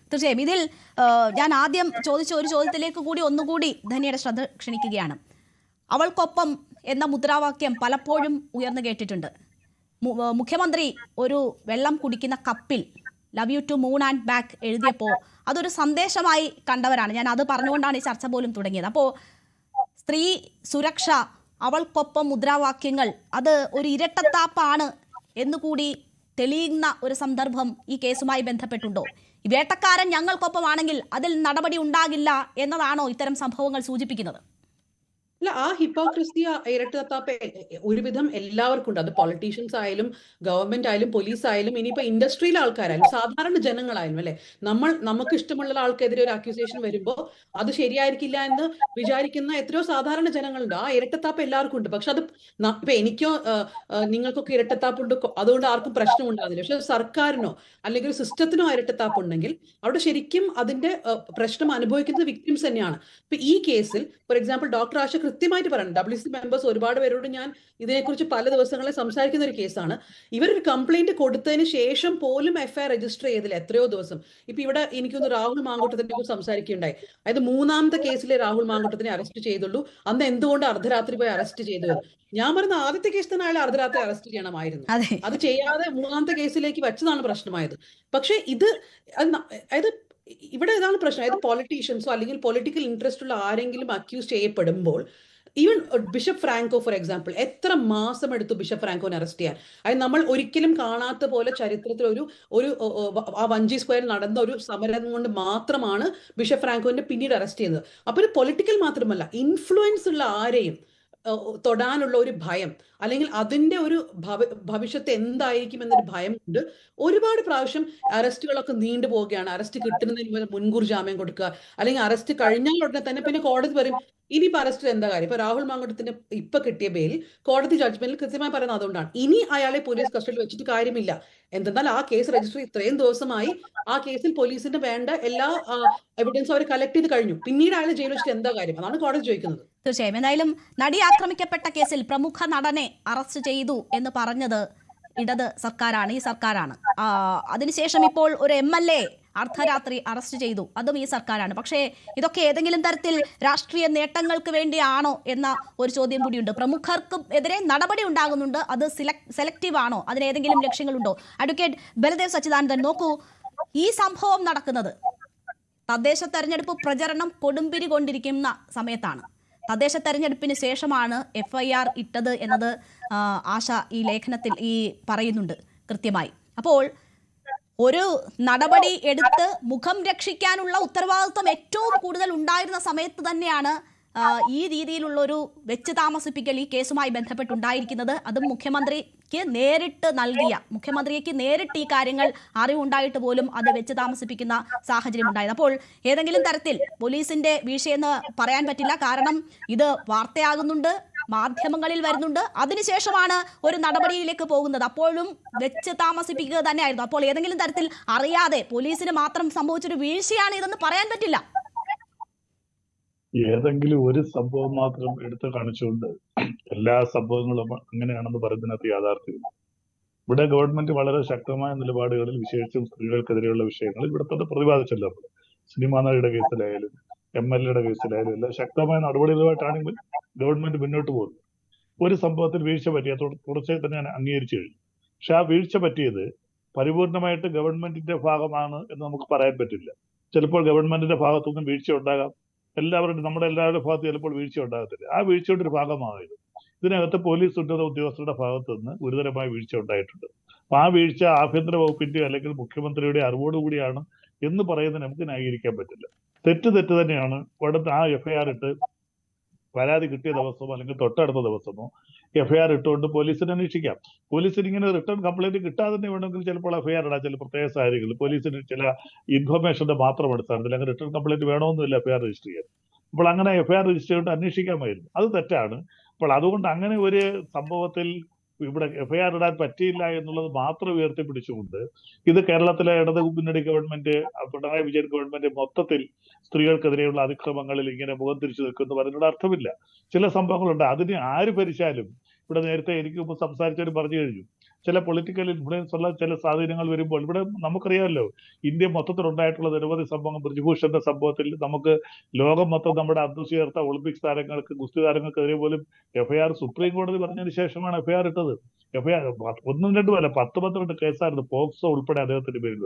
തീർച്ചയായും ഇതിൽ ഞാൻ ആദ്യം ചോദിച്ച ഒരു ചോദ്യത്തിലേക്ക് കൂടി ഒന്നുകൂടി ധന്യയുടെ ശ്രദ്ധ ക്ഷണിക്കുകയാണ്. അവൾക്കൊപ്പം എന്ന മുദ്രാവാക്യം പലപ്പോഴും ഉയർന്നു കേട്ടിട്ടുണ്ട്. മുഖ്യമന്ത്രി ഒരു വെള്ളം കുടിക്കുന്ന കപ്പിൽ love you to moon and back എഴുതിയപ്പോൾ അതൊരു സന്ദേശമായി കണ്ടവരാണ്. ഞാൻ അത് പറഞ്ഞുകൊണ്ടാണ് ഈ ചർച്ച പോലും തുടങ്ങിയത്. അപ്പോൾ സ്ത്രീ സുരക്ഷ, അവൾക്കൊപ്പം മുദ്രാവാക്യങ്ങൾ, അത് ഒരു ഇരട്ടത്താപ്പാണ് എന്നുകൂടി തെളിയുന്ന ഒരു സന്ദർഭം ഈ കേസുമായി ബന്ധപ്പെട്ടുണ്ടോ? ഈ വേട്ടക്കാരൻ ഞങ്ങൾക്കൊപ്പമാണെങ്കിൽ അതിൽ നടപടി ഉണ്ടാകില്ല എന്നതാണോ ഇത്തരം സംഭവങ്ങൾ സൂചിപ്പിക്കുന്നത്? അല്ല, ആ ഹിപ്പോക്രസി, ഇരട്ടത്താപ്പ് ഒരുവിധം എല്ലാവർക്കും ഉണ്ട്. അത് പൊളിറ്റീഷ്യൻസ് ആയാലും ഗവൺമെന്റ് ആയാലും പോലീസ് ആയാലും ഇനിയിപ്പോ ഇൻഡസ്ട്രിയിലെ ആൾക്കാരായാലും സാധാരണ ജനങ്ങളായാലും അല്ലെ, നമുക്ക് ഇഷ്ടമുള്ള ആൾക്കെതിരെ ഒരു അക്യൂസേഷൻ വരുമ്പോൾ അത് ശരിയായിരിക്കില്ല എന്ന് വിചാരിക്കുന്ന എത്രയോ സാധാരണ ജനങ്ങളുണ്ട്. ആ ഇരട്ടത്താപ്പ് എല്ലാവർക്കും ഉണ്ട്. പക്ഷെ അത് ഇപ്പൊ എനിക്കോ നിങ്ങൾക്കൊക്കെ ഇരട്ടത്താപ്പുണ്ട്, അതുകൊണ്ട് ആർക്കും പ്രശ്നം ഉണ്ടാകുന്നില്ല. പക്ഷെ സർക്കാരിനോ അല്ലെങ്കിൽ ഒരു സിസ്റ്റത്തിനോ ഇരട്ടത്താപ്പ് ഉണ്ടെങ്കിൽ അവിടെ ശരിക്കും അതിന്റെ പ്രശ്നം അനുഭവിക്കുന്നത് വിക്ടിംസ് തന്നെയാണ്. ഇപ്പൊ ഈ കേസിൽ ഫോർ എക്സാമ്പിൾ ഡോക്ടർ ആശ കൃത്യമായിട്ട് പറയുന്നത്, WCC മെമ്പേഴ്സ് ഒരുപാട് പേരോട് ഞാൻ ഇതിനെക്കുറിച്ച് പല ദിവസങ്ങളിൽ സംസാരിക്കുന്ന ഒരു കേസാണ്. ഇവരൊരു കംപ്ലൈന്റ് കൊടുത്തതിന് ശേഷം പോലും FIR രജിസ്റ്റർ ചെയ്തില്ല എത്രയോ ദിവസം. ഇപ്പൊ ഇവിടെ എനിക്കൊന്ന് രാഹുൽ മാങ്കൂട്ടത്തിനെ കുറിച്ച് സംസാരിക്കുകയുണ്ടായി. അതായത് 3ാമത്തെ കേസിലെ രാഹുൽ മാങ്കൂട്ടത്തിനെ അറസ്റ്റ് ചെയ്തുള്ളൂ. അന്ന് എന്തുകൊണ്ട് അർദ്ധരാത്രി പോയി അറസ്റ്റ് ചെയ്തത്? ഞാൻ പറയുന്ന ആദ്യത്തെ കേസ് തന്നെ അയാൾ അർദ്ധരാത്രി അറസ്റ്റ് ചെയ്യണമായിരുന്നു. അത് ചെയ്യാതെ 3ാമത്തെ കേസിലേക്ക് വെച്ചതാണ് പ്രശ്നമായത്. പക്ഷെ അതായത് ഇവിടെ ഇതാണ് പ്രശ്നം. അതായത് പൊളിറ്റീഷ്യൻസോ അല്ലെങ്കിൽ പൊളിറ്റിക്കൽ ഇൻട്രസ്റ്റ് ഉള്ള ആരെങ്കിലും അക്യൂസ് ചെയ്യപ്പെടുമ്പോൾ, even bishop Franco for example, എത്ര മാസം എടുത്തു ബിഷപ്പ് ഫ്രാങ്കോനെ അറസ്റ്റ് ചെയ്യാൻ? അതായത് നമ്മൾ ഒരിക്കലും കാണാത്ത പോലെ ചരിത്രത്തിൽ ഒരു ആ വഞ്ചി സ്ക്വയറിൽ നടന്ന ഒരു സമരം കൊണ്ട് മാത്രമാണ് ബിഷപ്പ് ഫ്രാങ്കോനെ പിന്നീട് അറസ്റ്റ് ചെയ്യുന്നത്. അപ്പൊ ഒരു പൊളിറ്റിക്കൽ മാത്രമല്ല, ഇൻഫ്ലുവൻസ് ഉള്ള ആരെയും തൊടാനുള്ള ഒരു ഭയം, അല്ലെങ്കിൽ അതിന്റെ ഒരു ഭവിഷ്യത്ത് എന്തായിരിക്കും എന്നൊരു ഭയം കൊണ്ട് ഒരുപാട് പ്രാവശ്യം അറസ്റ്റുകളൊക്കെ നീണ്ടു പോവുകയാണ്. അറസ്റ്റ് കിട്ടുന്നതിന് മുൻകൂർ ജാമ്യം കൊടുക്കുക, അല്ലെങ്കിൽ അറസ്റ്റ് കഴിഞ്ഞാൽ ഉടനെ തന്നെ പിന്നെ കോടതി പറയും ഇനിയിപ്പോ അറസ്റ്റ് എന്താ കാര്യം. ഇപ്പൊ രാഹുൽ മാങ്കൂട്ടത്തിന് ഇപ്പൊ കിട്ടിയ ബെയിൽ കോടതി ജഡ്ജ്മെന്റിൽ കൃത്യമായി പറയുന്നത് അതുകൊണ്ടാണ്. ഇനി അയാളെ പോലീസ് കസ്റ്റഡിയിൽ വെച്ചിട്ട് കാര്യമില്ല. എന്തെന്നാൽ ആ കേസ് രജിസ്റ്റർ ഇത്രയും ദിവസമായി, ആ കേസിൽ പോലീസിന്റെ വേണ്ട എല്ലാ എവിഡൻസും അവർ കളക്ട് ചെയ്ത് കഴിഞ്ഞു. പിന്നീട് അയാളെ ജയിലിൽ വെച്ചിട്ട് എന്താ കാര്യം? അതാണ് കോടതി ചോദിക്കുന്നത്. തീർച്ചയായും. എന്തായാലും നടി ആക്രമിക്കപ്പെട്ട കേസിൽ പ്രമുഖ നടനെ അറസ്റ്റ് ചെയ്തു എന്ന് പറഞ്ഞത് ഇടത് സർക്കാരാണ്, ഈ സർക്കാരാണ്. അതിനുശേഷം ഇപ്പോൾ ഒരു MLA അർദ്ധരാത്രി അറസ്റ്റ് ചെയ്തു, അതും ഈ സർക്കാരാണ്. പക്ഷേ ഇതൊക്കെ ഏതെങ്കിലും തരത്തിൽ രാഷ്ട്രീയ നേട്ടങ്ങൾക്ക് വേണ്ടിയാണോ എന്ന ഒരു ചോദ്യം കൂടിയുണ്ട്. പ്രമുഖർക്കും എതിരെ നടപടി ഉണ്ടാകുന്നുണ്ട്, അത് സെലക്റ്റീവ് ആണോ? അതിനേതെങ്കിലും ലക്ഷ്യങ്ങളുണ്ടോ? അഡ്വക്കേറ്റ് ബലദേവ് സച്ചിദാനന്ദൻ, നോക്കൂ, ഈ സംഭവം നടക്കുന്നത് തദ്ദേശ തെരഞ്ഞെടുപ്പ് പ്രചരണം കൊടുമ്പിരി കൊണ്ടിരിക്കുന്ന സമയത്താണ്. തദ്ദേശ തെരഞ്ഞെടുപ്പിന് ശേഷമാണ് FIR ഇട്ടത് എന്നത് ആശ ഈ ലേഖനത്തിൽ പറയുന്നുണ്ട് കൃത്യമായി. അപ്പോൾ ഒരു നടപടി എടുത്ത് മുഖം രക്ഷിക്കാനുള്ള ഉത്തരവാദിത്വം ഏറ്റവും കൂടുതൽ ഉണ്ടായിരുന്ന സമയത്ത് തന്നെയാണ് ഈ രീതിയിലുള്ളൊരു വെച്ച് താമസിപ്പിക്കൽ ഈ കേസുമായി ബന്ധപ്പെട്ടുണ്ടായിരിക്കുന്നത്. അതും മുഖ്യമന്ത്രിക്ക് നേരിട്ട് ഈ കാര്യങ്ങൾ അറിവുണ്ടായിട്ട് പോലും അത് വെച്ച് താമസിപ്പിക്കുന്ന സാഹചര്യം ഉണ്ടായത്. അപ്പോൾ ഏതെങ്കിലും തരത്തിൽ പോലീസിന്റെ വീഴ്ചയെന്ന് പറയാൻ പറ്റില്ല. കാരണം ഇത് വാർത്തയാകുന്നുണ്ട്, മാധ്യമങ്ങളിൽ വരുന്നുണ്ട്, അതിനുശേഷമാണ് ഒരു നടപടിയിലേക്ക് പോകുന്നത്. അപ്പോഴും വെച്ച് താമസിപ്പിക്കുക തന്നെയായിരുന്നു. അപ്പോൾ ഏതെങ്കിലും തരത്തിൽ അറിയാതെ പോലീസിന് മാത്രം സംഭവിച്ചൊരു വീഴ്ചയാണ് ഇതെന്ന് പറയാൻ പറ്റില്ല. ഏതെങ്കിലും ഒരു സംഭവം മാത്രം എടുത്ത് കാണിച്ചുകൊണ്ട് എല്ലാ സംഭവങ്ങളും അങ്ങനെയാണെന്ന് പറയുന്നതിനകത്ത് യാഥാർത്ഥ്യമില്ല. ഇവിടെ ഗവൺമെന്റ് വളരെ ശക്തമായ നിലപാടുകളിൽ, വിശേഷിച്ചും സ്ത്രീകൾക്കെതിരെയുള്ള വിഷയങ്ങളിൽ ഇവിടെ തന്നെ പ്രതിപാദിച്ചല്ലോ. സിനിമാ നടിയുടെ കേസിലായാലും MLA കേസിലായാലും എല്ലാം ശക്തമായ നടപടികളുമായിട്ടാണെങ്കിൽ ഗവൺമെന്റ് മുന്നോട്ട് പോകുന്നത്. ഒരു സംഭവത്തിൽ വീഴ്ച പറ്റിയ തുടർച്ചയായി തന്നെ ഞാൻ അംഗീകരിച്ചു കഴിഞ്ഞു. പക്ഷെ ആ വീഴ്ച പറ്റിയത് പരിപൂർണമായിട്ട് ഗവൺമെന്റിന്റെ ഭാഗമാണ് എന്ന് നമുക്ക് പറയാൻ പറ്റില്ല. ചിലപ്പോൾ ഗവൺമെന്റിന്റെ ഭാഗത്തുനിന്നും വീഴ്ച ഉണ്ടാകാം, നമ്മുടെ എല്ലാവരുടെ ഭാഗത്ത് ചിലപ്പോൾ വീഴ്ച ഉണ്ടാകത്തില്ല. ആ വീഴ്ചയുടെ ഒരു ഭാഗമായത് ഇതിനകത്ത് പോലീസ് ഉന്നത ഉദ്യോഗസ്ഥരുടെ ഭാഗത്തു നിന്ന് ഗുരുതരമായ വീഴ്ച ഉണ്ടായിട്ടുണ്ട്. അപ്പൊ ആ വീഴ്ച ആഭ്യന്തര വകുപ്പിന്റെ അല്ലെങ്കിൽ മുഖ്യമന്ത്രിയുടെ അറിവോടുകൂടിയാണ് എന്ന് പറയുന്നത് നമുക്ക് ന്യായീകരിക്കാൻ പറ്റില്ല. തെറ്റ് തന്നെയാണ്. ഉടനെ ആ FIR ഇട്ട് പരാതി കിട്ടിയ ദിവസമോ അല്ലെങ്കിൽ തൊട്ടടുത്ത ദിവസമോ FIR ഇട്ടുകൊണ്ട് പോലീസിനെ അന്വേഷിക്കാം. പോലീസിന് ഇങ്ങനെ റിട്ടേൺ കംപ്ലൈന്റ് കിട്ടാതെ തന്നെ വേണമെങ്കിൽ ചിലപ്പോൾ FIR ഇടാം. ചില പ്രത്യേക സാഹചര്യങ്ങളിൽ പോലീസിന് ചില ഇൻഫർമേഷന്റെ മാത്രം അടിസ്ഥാനത്തിൽ അങ്ങനെ റിട്ടേൺ കംപ്ലൈന്റ് വേണമെന്നില്ല FIR രജിസ്റ്റർ ചെയ്യാൻ. അപ്പോൾ അങ്ങനെ FIR രജിസ്റ്റർ ചെയ്തിട്ട് അന്വേഷിക്കാമായിരുന്നു. അത് തെറ്റാണ്. അപ്പോൾ അതുകൊണ്ട് അങ്ങനെ ഒരു സംഭവത്തിൽ ഇവിടെ FIR ഇടാൻ പറ്റിയില്ല എന്നുള്ളത് മാത്രം ഉയർത്തിപ്പിടിച്ചുകൊണ്ട് ഇത് കേരളത്തിലെ ഇടത് മുന്നണി ഗവൺമെന്റ്, പിണറായി വിജയൻ ഗവൺമെന്റ് മൊത്തത്തിൽ സ്ത്രീകൾക്കെതിരെയുള്ള അതിക്രമങ്ങളിൽ ഇങ്ങനെ മുഖം തിരിച്ചു നിൽക്കുന്നു പറഞ്ഞതിനോട് അർത്ഥമില്ല. ചില സംഭവങ്ങളുണ്ട്, അതിന് ആര് ഭരിച്ചാലും ഇവിടെ നേരത്തെ എനിക്ക് മുമ്പ് സംസാരിച്ചവർ പറഞ്ഞു കഴിഞ്ഞു, ചില പൊളിറ്റിക്കൽ ഇൻഫ്ലുവൻസ് ഉള്ള ചില സ്വാധീനങ്ങൾ വരുമ്പോൾ ഇവിടെ നമുക്കറിയാമല്ലോ ഇന്ത്യ മൊത്തത്തിലുണ്ടായിട്ടുള്ള നിരവധി സംഭവങ്ങൾ. ബ്രിജ്ഭൂഷന്റെ സംഭവത്തിൽ നമുക്ക് ലോകം മൊത്തം നമ്മുടെ അന്തസ്സുയർത്ത ഒളിമ്പിക്സ് താരങ്ങൾക്ക്, ഗുസ്തി താരങ്ങൾക്കെതിരെ പോലും FIR സുപ്രീം കോടതി പറഞ്ഞതിന് ശേഷമാണ് FIR ഇട്ടത്. FIR 1-2 അല്ല 10-12 കേസായിരുന്നു, പോക്സോ ഉൾപ്പെടെ അദ്ദേഹത്തിന്റെ പേരിൽ.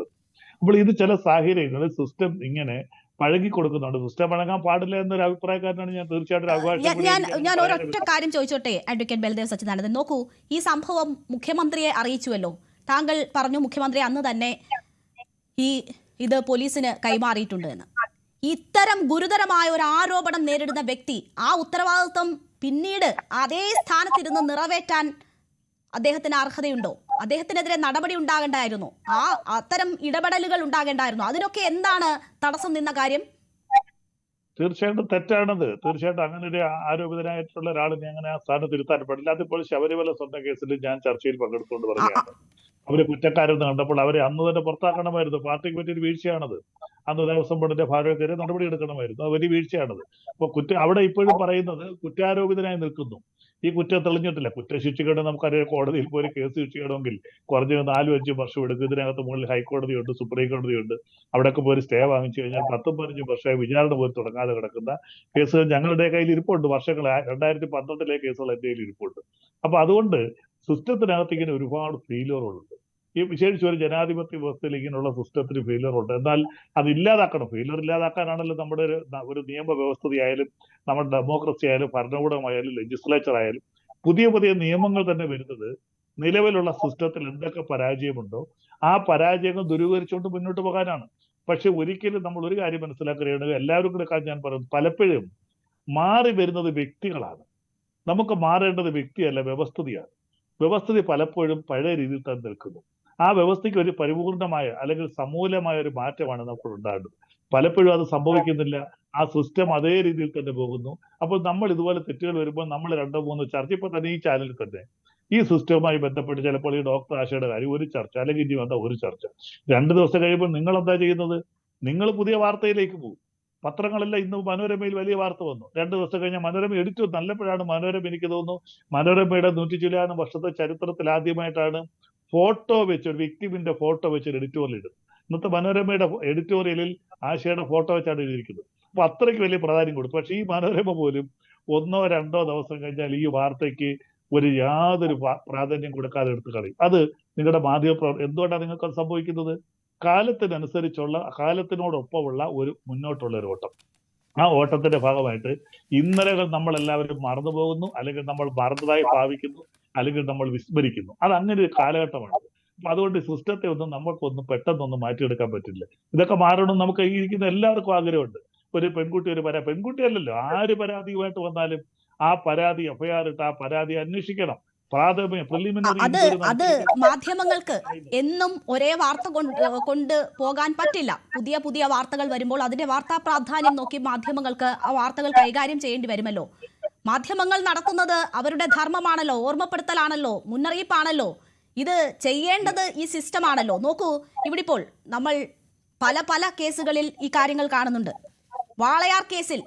അപ്പോൾ ഇത് ചില സാഹചര്യങ്ങളിൽ സിസ്റ്റം ഇങ്ങനെ പഴകി കൊടുക്കുന്നുണ്ട്. സിസ്റ്റം പഴകാൻ പാടില്ല എന്നൊരു അഭിപ്രായക്കാരനാണ് ഞാൻ. തീർച്ചയായിട്ടും ഞാൻ ഒരൊറ്റ കാര്യം ചോദിച്ചോട്ടെ അഡ്വക്കേറ്റ് ബൽദേവ് സച്ചിദാനന്ദൻ. നോക്കൂ, ഈ സംഭവം മുഖ്യമന്ത്രിയെ അറിയിച്ചുവല്ലോ. താങ്കൾ പറഞ്ഞു മുഖ്യമന്ത്രി അന്ന് തന്നെ ഇത് പോലീസിന് കൈമാറിയിട്ടുണ്ട് എന്ന്. ഇത്തരം ഗുരുതരമായ ഒരു ആരോപണം നേരിടുന്ന വ്യക്തി ആ ഉത്തരവാദിത്വം പിന്നീട് അതേ സ്ഥാനത്തിരുന്ന് നിറവേറ്റാൻ അദ്ദേഹത്തിന് അർഹതയുണ്ടോ? അദ്ദേഹത്തിനെതിരെ നടപടി ഉണ്ടാകേണ്ടായിരുന്നു, അത്തരം ഇടപെടലുകൾ ഉണ്ടാകേണ്ടായിരുന്നു. അതിനൊക്കെ എന്താണ് തടസ്സം നിന്ന കാര്യം? തീർച്ചയായിട്ടും തെറ്റാണത്. തീർച്ചയായിട്ടും അങ്ങനെ ഒരു ആരോപിതനായിട്ടുള്ള ഒരാളിനെ അങ്ങനെ ആ സ്ഥാനത്ത് ഇരുത്താൻ പാടില്ല. അതിപ്പോൾ ശബരിമല സ്വർണ്ണ കേസിൽ ഞാൻ ചർച്ചയിൽ പങ്കെടുത്തുകൊണ്ട് പറയുകയാണ്, അവര് കുറ്റക്കാരെന്ന് കണ്ടപ്പോൾ അവരെ അന്ന് തന്നെ പുറത്താക്കണമായിരുന്നു. പാർട്ടിക്ക് പറ്റിയൊരു വീഴ്ചയാണത്. അന്ന് ദേവസ്വം ബോർഡിന്റെ ഭാരവാഹിക്കെതിരെ നടപടി എടുക്കണമായിരുന്നു. അത് വലിയ വീഴ്ചയാണത്. അപ്പൊ അവിടെ ഇപ്പോഴും പറയുന്നത് കുറ്റാരോപിതനായി നിൽക്കുന്നു. ഈ കുറ്റം തെളിഞ്ഞിട്ടില്ല. കുറ്റശിക്ഷിക്കണം നമുക്കറിയാം. കോടതിയിൽ പോയി കേസ് ശിക്ഷിക്കണമെങ്കിൽ കുറഞ്ഞ 4-5 വർഷം എടുക്കും. ഇതിനകത്ത് മുകളിൽ ഹൈക്കോടതിയുണ്ട്, സുപ്രീം കോടതിയുണ്ട്. അവിടെയൊക്കെ പോയി സ്റ്റേ വാങ്ങിച്ചു കഴിഞ്ഞാൽ 10-15 വർഷമായി വിചാരണ പോലും തുടങ്ങാതെ കിടക്കുന്ന കേസുകൾ ഞങ്ങളുടെ കയ്യിൽ ഇരിപ്പുണ്ട്. വർഷങ്ങളായി 2012 കേസുകൾ എന്റെ കയ്യിൽ ഇരിപ്പുണ്ട്. അപ്പൊ അതുകൊണ്ട് സിസ്റ്റത്തിനകത്ത് ഇങ്ങനെ ഒരുപാട് ഫെയിലുകളുണ്ട്. ഈ വിശേഷിച്ച് ഒരു ജനാധിപത്യ വ്യവസ്ഥയിൽ ഇങ്ങനെയുള്ള സിസ്റ്റത്തിന് ഫെയിലുകളുണ്ട്. എന്നാൽ അത് ഇല്ലാതാക്കണം. ഫെയിലുകൾ ഇല്ലാതാക്കാനാണല്ലോ നമ്മുടെ ഒരു നിയമവ്യവസ്ഥയായാലും നമ്മുടെ ഡെമോക്രസി ആയാലും ഭരണകൂടമായാലും ലെജിസ്ലേച്ചർ ആയാലും പുതിയ നിയമങ്ങൾ തന്നെ വരുന്നത് നിലവിലുള്ള സിസ്റ്റത്തിൽ എന്തൊക്കെ പരാജയമുണ്ടോ ആ പരാജയങ്ങൾ ദൂരീകരിച്ചുകൊണ്ട് മുന്നോട്ട് പോകാനാണ്. പക്ഷെ ഒരിക്കലും നമ്മൾ ഒരു കാര്യം മനസ്സിലാക്കുകയാണ്, എല്ലാവരും കൂടെ ഞാൻ പറയുന്നത്, പലപ്പോഴും മാറി വരുന്നത് വ്യക്തികളാണ്. നമുക്ക് മാറേണ്ടത് വ്യക്തിയല്ല, വ്യവസ്ഥിതിയാണ്. വ്യവസ്ഥിതി പലപ്പോഴും പഴയ രീതിയിൽ തന്നെ നിൽക്കുന്നു. ആ വ്യവസ്ഥയ്ക്ക് ഒരു പരിപൂർണമായ അല്ലെങ്കിൽ സമൂലമായ ഒരു മാറ്റമാണ് നമുക്ക് ഉണ്ടാകുന്നത്. പലപ്പോഴും അത് സംഭവിക്കുന്നില്ല. ആ സിസ്റ്റം അതേ രീതിയിൽ തന്നെ പോകുന്നു. അപ്പോൾ നമ്മൾ ഇതുപോലെ തെറ്റുകൾ വരുമ്പോൾ നമ്മൾ 2-3 ചർച്ച, ഇപ്പൊ തന്നെ ഈ ചാനലിൽ തന്നെ ഈ സിസ്റ്റവുമായി ബന്ധപ്പെട്ട് ചിലപ്പോൾ ഈ ഡോക്ടർ ആശയുടെ കാര്യം ഒരു ചർച്ച, അല്ലെങ്കിൽ ഇനി വന്ന ഒരു ചർച്ച. 2 ദിവസം കഴിയുമ്പോൾ നിങ്ങൾ എന്താ ചെയ്യുന്നത്? നിങ്ങൾ പുതിയ വാർത്തയിലേക്ക് പോകും. പത്രങ്ങളെല്ലാം ഇന്ന് മനോരമയിൽ വലിയ വാർത്ത വന്നു. 2 ദിവസം കഴിഞ്ഞാൽ മനോരമ എഡിറ്റ് നല്ലപ്പോഴാണ് മനോരമ, എനിക്ക് തോന്നുന്നു മനോരമയുടെ 100 ചില്ലാനം വർഷത്തെ ചരിത്രത്തിൽ ആദ്യമായിട്ടാണ് ഫോട്ടോ വെച്ച്, ഒരു വിക്ടിമിന്റെ ഫോട്ടോ വെച്ച് ഒരു എഡിറ്റോറിയൽ ഇടും. ഇന്നത്തെ മനോരമയുടെ എഡിറ്റോറിയലിൽ ആശയുടെ ഫോട്ടോ വെച്ചാണ് എഴുതിയിരിക്കുന്നത്. അപ്പൊ അത്രയ്ക്ക് വലിയ പ്രാധാന്യം കൊടുത്തു. പക്ഷെ ഈ മനോരമ പോലും 1-2 ദിവസം കഴിഞ്ഞാൽ ഈ വാർത്തയ്ക്ക് യാതൊരു പ്രാധാന്യം കൊടുക്കാതെ എടുത്തു കളയും. അത് നിങ്ങളുടെ മാധ്യമപ്രവർത്തനം എന്തുകൊണ്ടാണ് നിങ്ങൾക്ക് അത് സംഭവിക്കുന്നത്? കാലത്തിനനുസരിച്ചുള്ള, കാലത്തിനോടൊപ്പമുള്ള ഒരു മുന്നോട്ടുള്ള ഒരു ഓട്ടം. ആ ഓട്ടത്തിന്റെ ഭാഗമായിട്ട് ഇന്നലകൾ നമ്മൾ എല്ലാവരും മറന്നു പോകുന്നു, അല്ലെങ്കിൽ നമ്മൾ മറന്നതായി ഭാവിക്കുന്നു, അല്ലെങ്കിൽ നമ്മൾ വിസ്മരിക്കുന്നു. അത് അങ്ങനെ ഒരു കാലഘട്ടമാണ്. അപ്പൊ അതുകൊണ്ട് സിസ്റ്റത്തെ ഒന്നും നമുക്കൊന്നും പെട്ടെന്നൊന്നും മാറ്റിയെടുക്കാൻ പറ്റില്ല. ഇതൊക്കെ മാറണം. നമുക്ക് ഈ ഇരിക്കുന്ന എല്ലാവർക്കും ആഗ്രഹമുണ്ട്. ഒരു പെൺകുട്ടി പെൺകുട്ടിയല്ലല്ലോ, ആര് പരാതിയുമായിട്ട് വന്നാലും ആ പരാതി FIR ഇട്ട് ആ പരാതി അന്വേഷിക്കണം. അത് മാധ്യമങ്ങൾക്ക് എന്നും ഒരേ വാർത്ത കൊണ്ട് പോകാൻ പറ്റില്ല. പുതിയ വാർത്തകൾ വരുമ്പോൾ അതിന്റെ വാർത്താ പ്രാധാന്യം നോക്കി മാധ്യമങ്ങൾക്ക് ആ വാർത്തകൾ കൈകാര്യം ചെയ്യേണ്ടി വരുമല്ലോ. മാധ്യമങ്ങൾ നടത്തുന്നത് അവരുടെ ധർമ്മമാണല്ലോ, ഓർമ്മപ്പെടുത്തലാണല്ലോ, മുന്നറിയിപ്പാണല്ലോ. ഇത് ചെയ്യേണ്ടത് ഈ സിസ്റ്റമാണല്ലോ. നോക്കൂ, ഇവിടെ ഇപ്പോൾ നമ്മൾ പല പല കേസുകളിൽ ഈ കാര്യങ്ങൾ കാണുന്നുണ്ട്. വാളയാർ കേസിൽ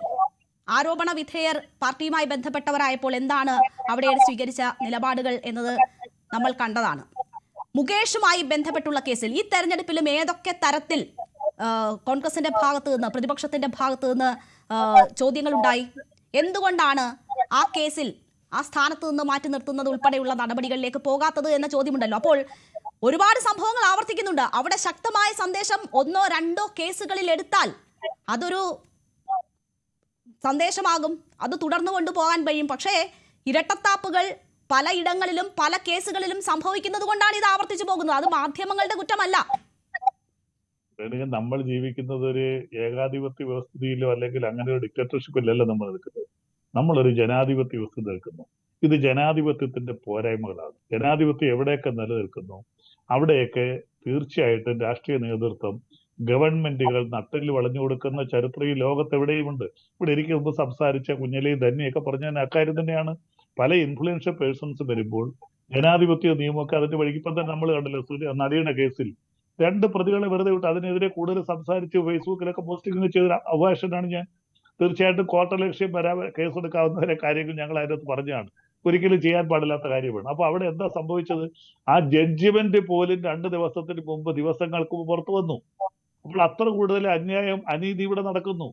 ആരോപണ വിധേയർ പാർട്ടിയുമായി ബന്ധപ്പെട്ടവരായപ്പോൾ എന്താണ് അവിടെ സ്വീകരിച്ച നിലപാടുകൾ എന്നത് നമ്മൾ കണ്ടതാണ്. മുകേഷുമായി ബന്ധപ്പെട്ടുള്ള കേസിൽ ഈ തെരഞ്ഞെടുപ്പിലും ഏതൊക്കെ തരത്തിൽ കോൺഗ്രസിന്റെ ഭാഗത്ത് നിന്ന്, പ്രതിപക്ഷത്തിന്റെ ഭാഗത്ത് നിന്ന് ചോദ്യങ്ങളുണ്ടായി? എന്തുകൊണ്ടാണ് ആ കേസിൽ ആ സ്ഥാനത്ത് നിന്ന് മാറ്റി നിർത്തുന്നത് ഉൾപ്പെടെയുള്ള നടപടികളിലേക്ക് പോകാത്തത് എന്ന ചോദ്യമുണ്ടല്ലോ. അപ്പോൾ ഒരുപാട് സംഭവങ്ങൾ ആവർത്തിക്കുന്നുണ്ട്. അവിടെ ശക്തമായ സന്ദേശം 1 or 2 കേസുകളിൽ എടുത്താൽ അതൊരു സന്ദേശമാകും, അത് തുടർന്നു കൊണ്ടുപോകാൻ കഴിയും. പക്ഷേ ഇരട്ടത്താപ്പുകൾ പലയിടങ്ങളിലും പല കേസുകളിലും സംഭവിക്കുന്നത് കൊണ്ടാണ് ഇത് ആവർത്തിച്ചു പോകുന്നത്. അത് മാധ്യമങ്ങളുടെ കുറ്റമല്ല. നമ്മൾ ജീവിക്കുന്നത് ഒരു ഏകാധിപത്യ വ്യവസ്ഥയിലോ അല്ലെങ്കിൽ അങ്ങനെ ഒരു ഡിക്റ്റേറ്റർഷിപ്പിലല്ല നമ്മൾ നിൽക്കുന്നത്. നമ്മളൊരു ജനാധിപത്യ വ്യവസ്ഥ നിൽക്കുന്നു. ഇത് ജനാധിപത്യത്തിന്റെ പോരായ്മകളാണ്. ജനാധിപത്യം എവിടെയൊക്കെ നിലനിൽക്കുന്നു അവിടെയൊക്കെ തീർച്ചയായിട്ടും രാഷ്ട്രീയ നേതൃത്വം, ഗവൺമെന്റുകൾ നട്ടിൽ വളഞ്ഞു കൊടുക്കുന്ന ചരിത്രം ഈ ലോകത്ത് എവിടെയുമുണ്ട്. ഇവിടെ എനിക്ക് മുമ്പ് സംസാരിച്ച കുഞ്ഞലയും തന്നെയൊക്കെ പറഞ്ഞ അക്കാര്യം തന്നെയാണ്. പല ഇൻഫ്ലുവൻഷ്യൽ പേഴ്സൺസ് വരുമ്പോൾ ജനാധിപത്യ നിയമമൊക്കെ അതിന്റെ വഴിക്ക് ഇപ്പം തന്നെ നമ്മൾ കണ്ടല്ലോ, നടിയുടെ കേസിൽ 2 പ്രതികളെ വെറുതെ വിട്ട് അതിനെതിരെ കൂടുതൽ സംസാരിച്ച് ഫേസ്ബുക്കിലൊക്കെ പോസ്റ്റിംഗ് ചെയ്ത അവകാശനാണ് ഞാൻ. തീർച്ചയായിട്ടും കോർട്ടലക്ഷ്യം കേസെടുക്കാവുന്ന കാര്യങ്ങൾ ഞങ്ങൾ അതിനകത്ത് പറഞ്ഞാണ്. ഒരിക്കലും ചെയ്യാൻ പാടില്ലാത്ത കാര്യമാണ്. അപ്പൊ അവിടെ എന്താ സംഭവിച്ചത്? ആ ജഡ്ജിമെന്റ് പോലും 2 ദിവസത്തിന് മുമ്പ്, ദിവസങ്ങൾക്ക് മുമ്പ് പുറത്തു വന്നു. അപ്പോൾ അത്ര കൂടുതൽ അന്യായം, അനീതി ഇവിടെ നടക്കുന്നു.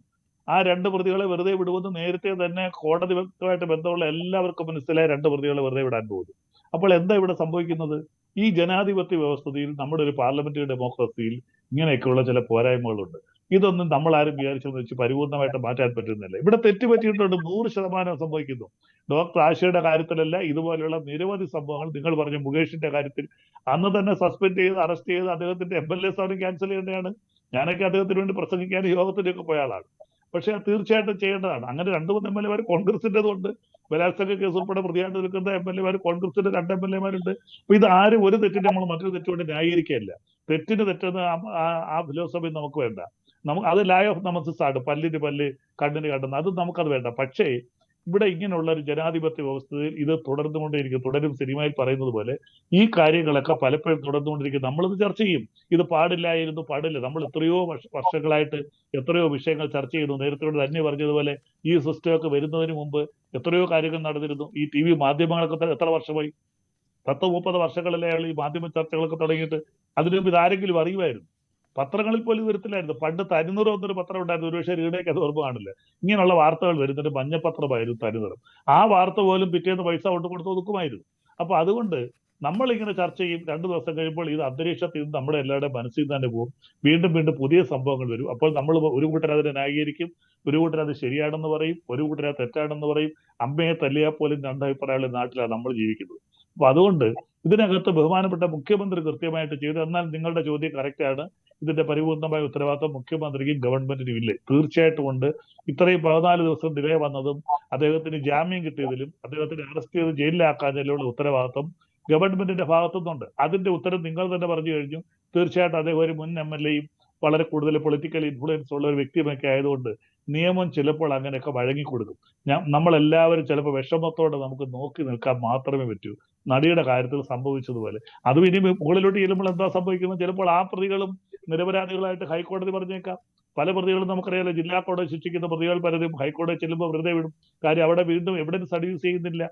ആ 2 പ്രതികളെ വെറുതെ വിടുമെന്ന് നേരത്തെ തന്നെ കോടതി വ്യക്തമായിട്ട് ബന്ധമുള്ള എല്ലാവർക്കും മനസ്സിലായ 2 പ്രതികളെ വെറുതെ വിടാൻ പോകുന്നു. അപ്പോൾ എന്താ ഇവിടെ സംഭവിക്കുന്നത്? ഈ ജനാധിപത്യ വ്യവസ്ഥയിൽ, നമ്മുടെ ഒരു പാർലമെന്ററി ഡെമോക്രസിയിൽ ഇങ്ങനെയൊക്കെയുള്ള ചില പോരായ്മകളുണ്ട്. ഇതൊന്നും നമ്മൾ ആരും വിചാരിച്ചെന്ന് വെച്ച് പരിപൂർണമായിട്ട് മാറ്റാൻ പറ്റുന്നില്ല. ഇവിടെ തെറ്റുപറ്റിയിട്ടുണ്ട്, 100% സംഭവിക്കുന്നു. ഡോക്ടർ ആശയുടെ കാര്യത്തിലല്ല, ഇതുപോലെയുള്ള നിരവധി സംഭവങ്ങൾ. നിങ്ങൾ പറഞ്ഞ മുകേഷിന്റെ കാര്യത്തിൽ അന്ന് തന്നെ സസ്പെൻഡ് ചെയ്ത് അറസ്റ്റ് ചെയ്ത് അദ്ദേഹത്തിന്റെ MLA സ്ഥാനം ക്യാൻസൽ ചെയ്യേണ്ടതാണ്. ഞാനൊക്കെ അദ്ദേഹത്തിന് വേണ്ടി പ്രസംഗിക്കാൻ യോഗത്തിലേക്ക് പോയ ആളാണ്. പക്ഷെ അത് തീർച്ചയായിട്ടും ചെയ്യേണ്ടതാണ്. അങ്ങനെ 2-3 MLA കോൺഗ്രസിന്റേതുണ്ട്. ബലാത്സംഗ കേസ് ഉൾപ്പെടെ പ്രതിയായിട്ട് നിൽക്കുന്ന MLA കോൺഗ്രസിന്റെ 2 MLA അപ്പൊ ഇത് ആരും ഒരു തെറ്റിന് നമ്മൾ മറ്റൊരു തെറ്റുകൊണ്ട് ന്യായീകരിക്കുകയല്ല. തെറ്റിന് തെറ്റെന്ന് ആ ഫിലോസഫി നമുക്ക് വേണ്ട. അത് ലാ ഓഫ് നമസിസ് ആണ്. പല്ലിന് പല്ല്, കണ്ണിന് കണ്ണെന്ന്, അത് നമുക്കത് വേണ്ട. പക്ഷേ ഇവിടെ ഇങ്ങനെയുള്ള ഒരു ജനാധിപത്യ വ്യവസ്ഥയിൽ ഇത് തുടർന്നുകൊണ്ടേയിരിക്കും. തുടരും സിനിമയിൽ പറയുന്നത് പോലെ ഈ കാര്യങ്ങളൊക്കെ പലപ്പോഴും തുടർന്നുകൊണ്ടിരിക്കും. നമ്മളിത് ചർച്ച ചെയ്യും. ഇത് പാടില്ല. നമ്മൾ എത്രയോ വർഷങ്ങളായിട്ട് എത്രയോ വിഷയങ്ങൾ ചർച്ച ചെയ്യുന്നു. നേരത്തെ തന്നെ പറഞ്ഞതുപോലെ ഈ സിസ്റ്റമൊക്കെ വരുന്നതിന് മുമ്പ് എത്രയോ കാര്യങ്ങൾ നടന്നിരുന്നു. ഈ TV മാധ്യമങ്ങളൊക്കെ എത്ര വർഷമായി? 10-30 വർഷങ്ങളിലെ അയാൾ ഈ മാധ്യമ ചർച്ചകളൊക്കെ തുടങ്ങിയിട്ട്. അതിനു മുമ്പ് ഇതാരെങ്കിലും അറിയുമായിരുന്നു? പത്രങ്ങളിൽ പോലും വരത്തില്ലായിരുന്നു. പണ്ട് തനിനിറം എന്നൊരു പത്രം ഉണ്ടായിരുന്നു. ഒരുപക്ഷെ റീഡേക്ക് അത് ഓർമ്മ കാണില്ല. ഇങ്ങനെയുള്ള വാർത്തകൾ വരുന്നൊരു മഞ്ഞപ്പത്രമായിരുന്നു തനിനിറം. ആ വാർത്ത പോലും പിറ്റേന്ന് പൈസ കൊണ്ടുകൊടുത്ത് ഒതുക്കുമായിരുന്നു. അപ്പൊ അതുകൊണ്ട് നമ്മളിങ്ങനെ ചർച്ച ചെയ്യും. 2 ദിവസം കഴിയുമ്പോൾ ഇത് അന്തരീക്ഷത്തിൽ നിന്ന് നമ്മുടെ എല്ലാവരുടെയും മനസ്സിൽ തന്നെ പോകും. വീണ്ടും പുതിയ സംഭവങ്ങൾ വരും. അപ്പോൾ നമ്മൾ ഒരു കൂട്ടർ അതിനെ ന്യായീകരിക്കും, ഒരു കൂട്ടർ അത് ശരിയാണെന്ന് പറയും, ഒരു കൂട്ടർ അത് തെറ്റാണെന്ന് പറയും. അമ്മയെ തല്ലിയാൽ പോലും 2 അഭിപ്രായമുള്ള നാട്ടിലാണ് നമ്മൾ ജീവിക്കുന്നത്. അപ്പൊ അതുകൊണ്ട് ഇതിനകത്ത് ബഹുമാനപ്പെട്ട മുഖ്യമന്ത്രി കൃത്യമായിട്ട് ചെയ്തു. എന്നാൽ നിങ്ങളുടെ ചോദ്യം കറക്റ്റ് ആണ്. ഇതിന്റെ പരിപൂർണമായ ഉത്തരവാദിത്വം മുഖ്യമന്ത്രിക്കും ഗവൺമെന്റിനും ഇല്ലേ? തീർച്ചയായിട്ടും ഉണ്ട്. ഇത്രയും 14 ദിവസം ഡിലേ വന്നതും അദ്ദേഹത്തിന് ജാമ്യം കിട്ടിയതിലും അദ്ദേഹത്തിന് അറസ്റ്റ് ചെയ്ത് ജയിലിലാക്കാതിലുള്ള ഉത്തരവാദിത്വം ഗവൺമെന്റിന്റെ ഭാഗത്തുനിന്നുണ്ട്. അതിന്റെ ഉത്തരം നിങ്ങൾ തന്നെ പറഞ്ഞു കഴിഞ്ഞു. തീർച്ചയായിട്ടും അദ്ദേഹം ഒരു മുൻ MLAയും വളരെ കൂടുതൽ പൊളിറ്റിക്കൽ ഇൻഫ്ലുവൻസ് ഉള്ള ഒരു വ്യക്തിയൊക്കെ ആയതുകൊണ്ട് നിയമം ചിലപ്പോൾ അങ്ങനെയൊക്കെ വഴങ്ങിക്കൊടുക്കും. നമ്മളെല്ലാവരും ചിലപ്പോൾ വിഷമത്തോടെ നമുക്ക് നോക്കി നിൽക്കാൻ മാത്രമേ പറ്റൂ. നടിയുടെ കാര്യത്തിൽ സംഭവിച്ചതുപോലെ അതും ഇനി മുകളിലോട്ട് ചെല്ലുമ്പോൾ എന്താ സംഭവിക്കുന്നത്? ചിലപ്പോൾ ആ പ്രതികളും നിരപരാധികളായിട്ട് ഹൈക്കോടതി പറഞ്ഞേക്കാം. പല പ്രതികളും നമുക്കറിയാലോ, ജില്ലാ കോടതി ശിക്ഷിക്കുന്ന പ്രതികൾ പലരും ഹൈക്കോടതി ചെല്ലുമ്പോൾ വെറുതെ വിടും. കാര്യം അവിടെ വീണ്ടും എവിഡൻസ് അഡ്യൂസ് ചെയ്യുന്നില്ല.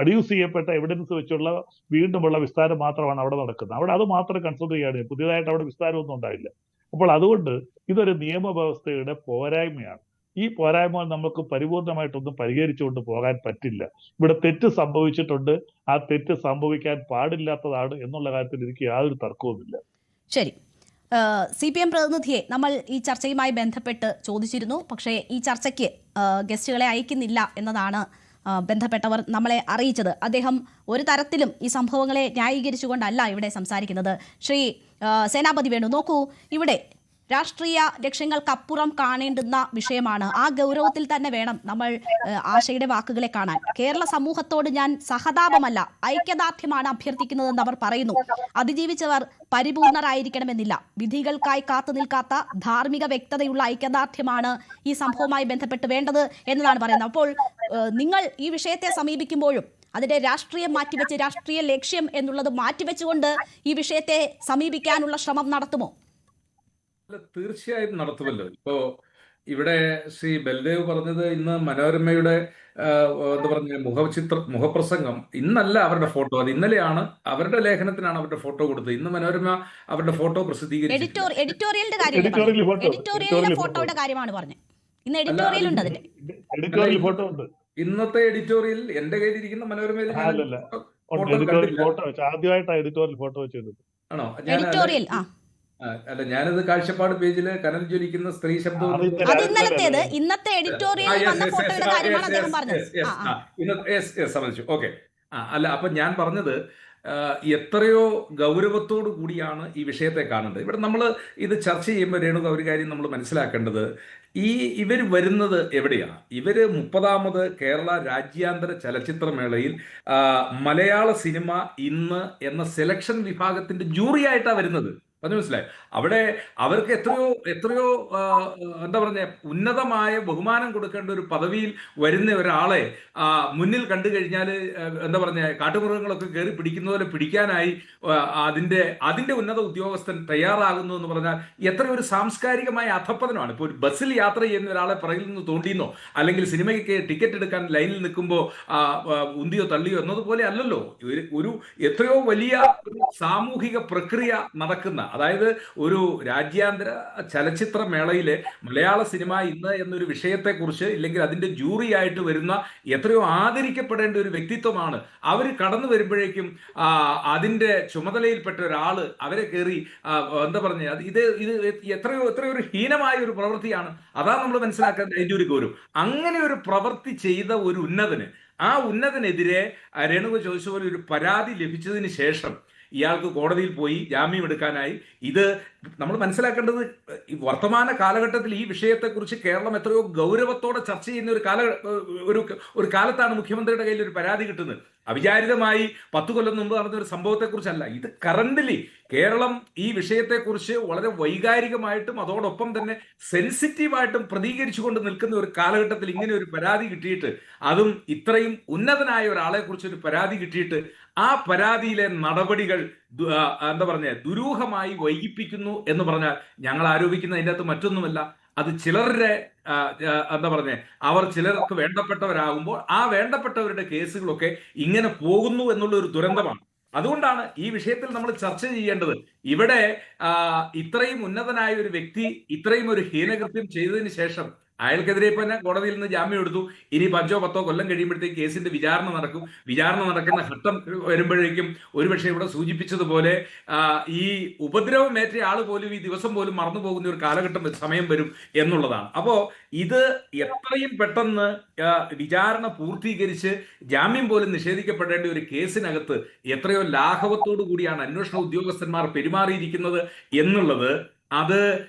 അഡ്യൂസ് ചെയ്യപ്പെട്ട എവിഡൻസ് വെച്ചുള്ള വീണ്ടുമുള്ള വിസ്താരം മാത്രമാണ് അവിടെ നടക്കുന്നത്. അവിടെ അത് മാത്രം കൺസിഡർ ചെയ്യാണ്. പുതിയതായിട്ട് അവിടെ വിസ്താരമൊന്നും ഉണ്ടായില്ല. അപ്പോൾ അതുകൊണ്ട് ഇതൊരു നിയമവ്യവസ്ഥയുടെ പോരായ്മയാണ്. ഈ പോരായ്മ നമുക്ക് പരിപൂർണമായിട്ടൊന്നും പരിഹരിച്ചുകൊണ്ട് പോകാൻ പറ്റില്ല. ഇവിടെ തെറ്റ് സംഭവിച്ചിട്ടുണ്ട്. ആ തെറ്റ് സംഭവിക്കാൻ പാടില്ലാത്തതാണ് എന്നുള്ള കാര്യത്തിൽ എനിക്ക് യാതൊരു തർക്കവുമില്ല. ശരി, CPM പ്രതിനിധിയെ നമ്മൾ ഈ ചർച്ചയുമായി ബന്ധപ്പെട്ട് ചോദിച്ചിരുന്നു. പക്ഷേ ഈ ചർച്ചയ്ക്ക് ഗസ്റ്റുകളെ അയക്കുന്നില്ല എന്നതാണ് ബന്ധപ്പെട്ടവർ നമ്മളെ അറിയിച്ചത്. അദ്ദേഹം ഒരു തരത്തിലും ഈ സംഭവങ്ങളെ ന്യായീകരിച്ചുകൊണ്ടല്ല ഇവിടെ സംസാരിക്കുന്നത്. ശ്രീ സേനാപതി വേണു, നോക്കൂ, ഇവിടെ രാഷ്ട്രീയ ലക്ഷ്യങ്ങൾക്കപ്പുറം കാണേണ്ടുന്ന വിഷയമാണ്. ആ ഗൗരവത്തിൽ തന്നെ വേണം നമ്മൾ ആശയുടെ വാക്കുകളെ കാണാൻ. കേരള സമൂഹത്തോട് ഞാൻ സഹതാപമല്ല, ഐക്യദാർഢ്യമാണ് അഭ്യർത്ഥിക്കുന്നതെന്ന് അവർ പറയുന്നു. അതിജീവിച്ചവർ പരിപൂർണരായിരിക്കണമെന്നില്ല. വിധികൾക്കായി കാത്തു നിൽക്കാത്ത ധാർമ്മിക വ്യക്തതയുള്ള ഐക്യദാർഢ്യമാണ് ഈ സംഭവവുമായി ബന്ധപ്പെട്ട് വേണ്ടത് എന്നതാണ് പറയുന്നത്. അപ്പോൾ നിങ്ങൾ ഈ വിഷയത്തെ സമീപിക്കുമ്പോഴും അതിന്റെ രാഷ്ട്രീയം മാറ്റിവെച്ച് രാഷ്ട്രീയ ലക്ഷ്യം എന്നുള്ളത് മാറ്റിവെച്ചുകൊണ്ട് ഈ വിഷയത്തെ സമീപിക്കാനുള്ള ശ്രമം നടത്തുമോ? തീർച്ചയായും നടത്തുമല്ലോ. ഇപ്പോ ഇവിടെ ശ്രീ ബൽദേവ് പറഞ്ഞത് ഇന്ന് മനോരമയുടെ എന്താ പറഞ്ഞ മുഖപ്രസംഗം ഇന്നല്ല അവരുടെ ഫോട്ടോ, അത് ഇന്നലെയാണ്. അവരുടെ ലേഖനത്തിനാണ് അവരുടെ ഫോട്ടോ കൊടുത്തത്. ഇന്ന് മനോരമ അവരുടെ ഫോട്ടോ പ്രസിദ്ധീകരിച്ചു. എഡിറ്റോറിയലിന്റെ എഡിറ്റോറിയലിന്റെ ഫോട്ടോയുടെ കാര്യമാണ് പറഞ്ഞത്. ഇന്ന് എഡിറ്റോറിയൽ ഉണ്ട്, അതിന്റെ എഡിറ്റോറിയൽ ഫോട്ടോ ഉണ്ട്. ഇന്നത്തെ എഡിറ്റോറിയൽ എന്റെ കയ്യിലിരിക്കുന്ന മനോരമയിൽ ഫോട്ടോ ആദ്യമായിട്ടാണ് എഡിറ്റോറിയൽ ഫോട്ടോ വെച്ചത്. ആണോ? എഡിറ്റോറിയൽ അല്ല, ഞാനത് കാഴ്ചപ്പാട് പേജില് കനൽ ജ്വലിക്കുന്ന സ്ത്രീ ശബ്ദം ഇന്നത്തെ എഡിറ്റോറിയൽ വന്ന ഫോട്ടോയുടെ കാര്യമാണ് അദ്ദേഹം പറഞ്ഞത്. സംബന്ധിച്ചു. ഓക്കെ. അല്ല, അപ്പൊ ഞാൻ പറഞ്ഞത് എത്രയോ ഗൗരവത്തോടു കൂടിയാണ് ഈ വിഷയത്തെ കാണേണ്ടത്. ഇവിടെ നമ്മൾ ഇത് ചർച്ച ചെയ്യുമ്പോൾ രേണുക ഒരു കാര്യം നമ്മൾ മനസ്സിലാക്കേണ്ടത്, ഇവർ വരുന്നത് എവിടെയാണ്? ഇവര് 30ാമത് കേരള രാജ്യാന്തര ചലച്ചിത്രമേളയിൽ മലയാള സിനിമ ഇന്ന് എന്ന സെലക്ഷൻ വിഭാഗത്തിന്റെ ജൂറി ആയിട്ടാണ് വരുന്നത്. പറഞ്ഞു മനസ്സിലായി? അവിടെ അവർക്ക് എത്രയോ എന്താ പറഞ്ഞ ഉന്നതമായ ബഹുമാനം കൊടുക്കേണ്ട ഒരു പദവിയിൽ വരുന്ന ഒരാളെ മുന്നിൽ കണ്ടു കഴിഞ്ഞാൽ എന്താ പറഞ്ഞ കാട്ടുമൃഗങ്ങളൊക്കെ കയറി പിടിക്കുന്ന പോലെ പിടിക്കാനായി അതിന്റെ ഉന്നത ഉദ്യോഗസ്ഥൻ തയ്യാറാകുന്നു എന്ന് പറഞ്ഞാൽ എത്രയോ ഒരു സാംസ്കാരികമായ അധപ്പതനമാണ്. ഇപ്പോൾ ഒരു ബസ്സിൽ യാത്ര ചെയ്യുന്ന ഒരാളെ പിറകിൽ നിന്ന് തോണ്ടിയെന്നോ അല്ലെങ്കിൽ സിനിമയ്ക്ക് ടിക്കറ്റ് എടുക്കാൻ ലൈനിൽ നിൽക്കുമ്പോൾ ഉന്തിയോ തള്ളിയോ എന്നതുപോലെ അല്ലല്ലോ. ഒരു എത്രയോ വലിയ സാമൂഹിക പ്രക്രിയ നടക്കുന്ന, അതായത് ഒരു രാജ്യാന്തര ചലച്ചിത്ര മേളയിലെ മലയാള സിനിമ ഇന്ന് എന്നൊരു വിഷയത്തെക്കുറിച്ച് ഇല്ലെങ്കിൽ അതിന്റെ ജൂറി ആയിട്ട് വരുന്ന എത്രയോ ആദരിക്കപ്പെടേണ്ട ഒരു വ്യക്തിത്വമാണ്. അവർ കടന്നു വരുമ്പോഴേക്കും അതിന്റെ ചുമതലയിൽപ്പെട്ട ഒരാള് അവരെ കയറി എന്താ പറഞ്ഞ ഇത് എത്രയോ ഒരു ഹീനമായ ഒരു പ്രവൃത്തിയാണ്. അതാണ് നമ്മൾ മനസ്സിലാക്കാൻ അതിന്റെ ഒരു ഗൗരവം. അങ്ങനെ ഒരു പ്രവൃത്തി ചെയ്ത ഒരു ഉന്നതന്, ആ ഉന്നതനെതിരെ രേണുക ചോദിച്ച പോലെ ഒരു പരാതി ലഭിച്ചതിന് ശേഷം ഇയാൾക്ക് കോടതിയിൽ പോയി ജാമ്യം എടുക്കാനായി, ഇത് നമ്മൾ മനസ്സിലാക്കേണ്ടത് വർത്തമാന കാലഘട്ടത്തിൽ ഈ വിഷയത്തെക്കുറിച്ച് കേരളം എത്രയോ ഗൗരവത്തോടെ ചർച്ച ചെയ്യുന്ന ഒരു കാലത്താണ് മുഖ്യമന്ത്രിയുടെ കയ്യിൽ ഒരു പരാതി കിട്ടുന്നത്. അവിചാരിതമായി 10 കൊല്ലം മുമ്പ് നടന്ന ഒരു സംഭവത്തെക്കുറിച്ചല്ല. ഇത് കറന്റ്ലി കേരളം ഈ വിഷയത്തെക്കുറിച്ച് വളരെ വൈകാരികമായിട്ടും അതോടൊപ്പം തന്നെ സെൻസിറ്റീവായിട്ടും പ്രതികരിച്ചുകൊണ്ട് നിൽക്കുന്ന ഒരു കാലഘട്ടത്തിൽ ഇങ്ങനെ ഒരു പരാതി കിട്ടിയിട്ട്, അതും ഇത്രയും ഉന്നതനായ ഒരാളെ കുറിച്ച് ഒരു പരാതി കിട്ടിയിട്ട് ആ പരാതിയിലെ നടപടികൾ എന്താ പറഞ്ഞ ദുരൂഹമായി വൈകിപ്പിക്കുന്നു എന്ന് പറഞ്ഞാൽ ഞങ്ങൾ ആരോപിക്കുന്ന അതിൻ്റെ അകത്ത് മറ്റൊന്നുമല്ല, അത് ചിലരുടെ എന്താ പറഞ്ഞ അവർ ചിലർക്ക് വേണ്ടപ്പെട്ടവരാകുമ്പോൾ ആ വേണ്ടപ്പെട്ടവരുടെ കേസുകളൊക്കെ ഇങ്ങനെ പോകുന്നു എന്നുള്ള ഒരു ദുരന്തമാണ്. അതുകൊണ്ടാണ് ഈ വിഷയത്തിൽ നമ്മൾ ചർച്ച ചെയ്യേണ്ടത്. ഇവിടെ ഇത്രയും ഉന്നതനായ ഒരു വ്യക്തി ഇത്രയും ഒരു ഹീനകൃത്യം ചെയ്തതിന് ശേഷം അയാൾക്കെതിരെ ഇപ്പൊ തന്നെ കോടതിയിൽ നിന്ന് ജാമ്യം എടുത്തു. ഇനി 5 or 10 കൊല്ലം കഴിയുമ്പോഴത്തേക്ക് കേസിന്റെ വിചാരണ നടക്കും. വിചാരണ നടക്കുന്ന ഘട്ടം വരുമ്പോഴേക്കും ഒരുപക്ഷെ ഇവിടെ സൂചിപ്പിച്ചതുപോലെ ഈ ഉപദ്രവമേറ്റ ആള് പോലും ഈ ദിവസം പോലും മറന്നു പോകുന്ന ഒരു കാലഘട്ടം സമയം വരും എന്നുള്ളതാണ്. അപ്പോ ഇത് എത്രയും പെട്ടെന്ന് വിചാരണ പൂർത്തീകരിച്ച് ജാമ്യം പോലും നിഷേധിക്കപ്പെടേണ്ട ഒരു കേസിനകത്ത് എത്രയോ ലാഘവത്തോടു കൂടിയാണ് അന്വേഷണ ഉദ്യോഗസ്ഥന്മാർ പെരുമാറിയിരിക്കുന്നത് എന്നുള്ളത് അത്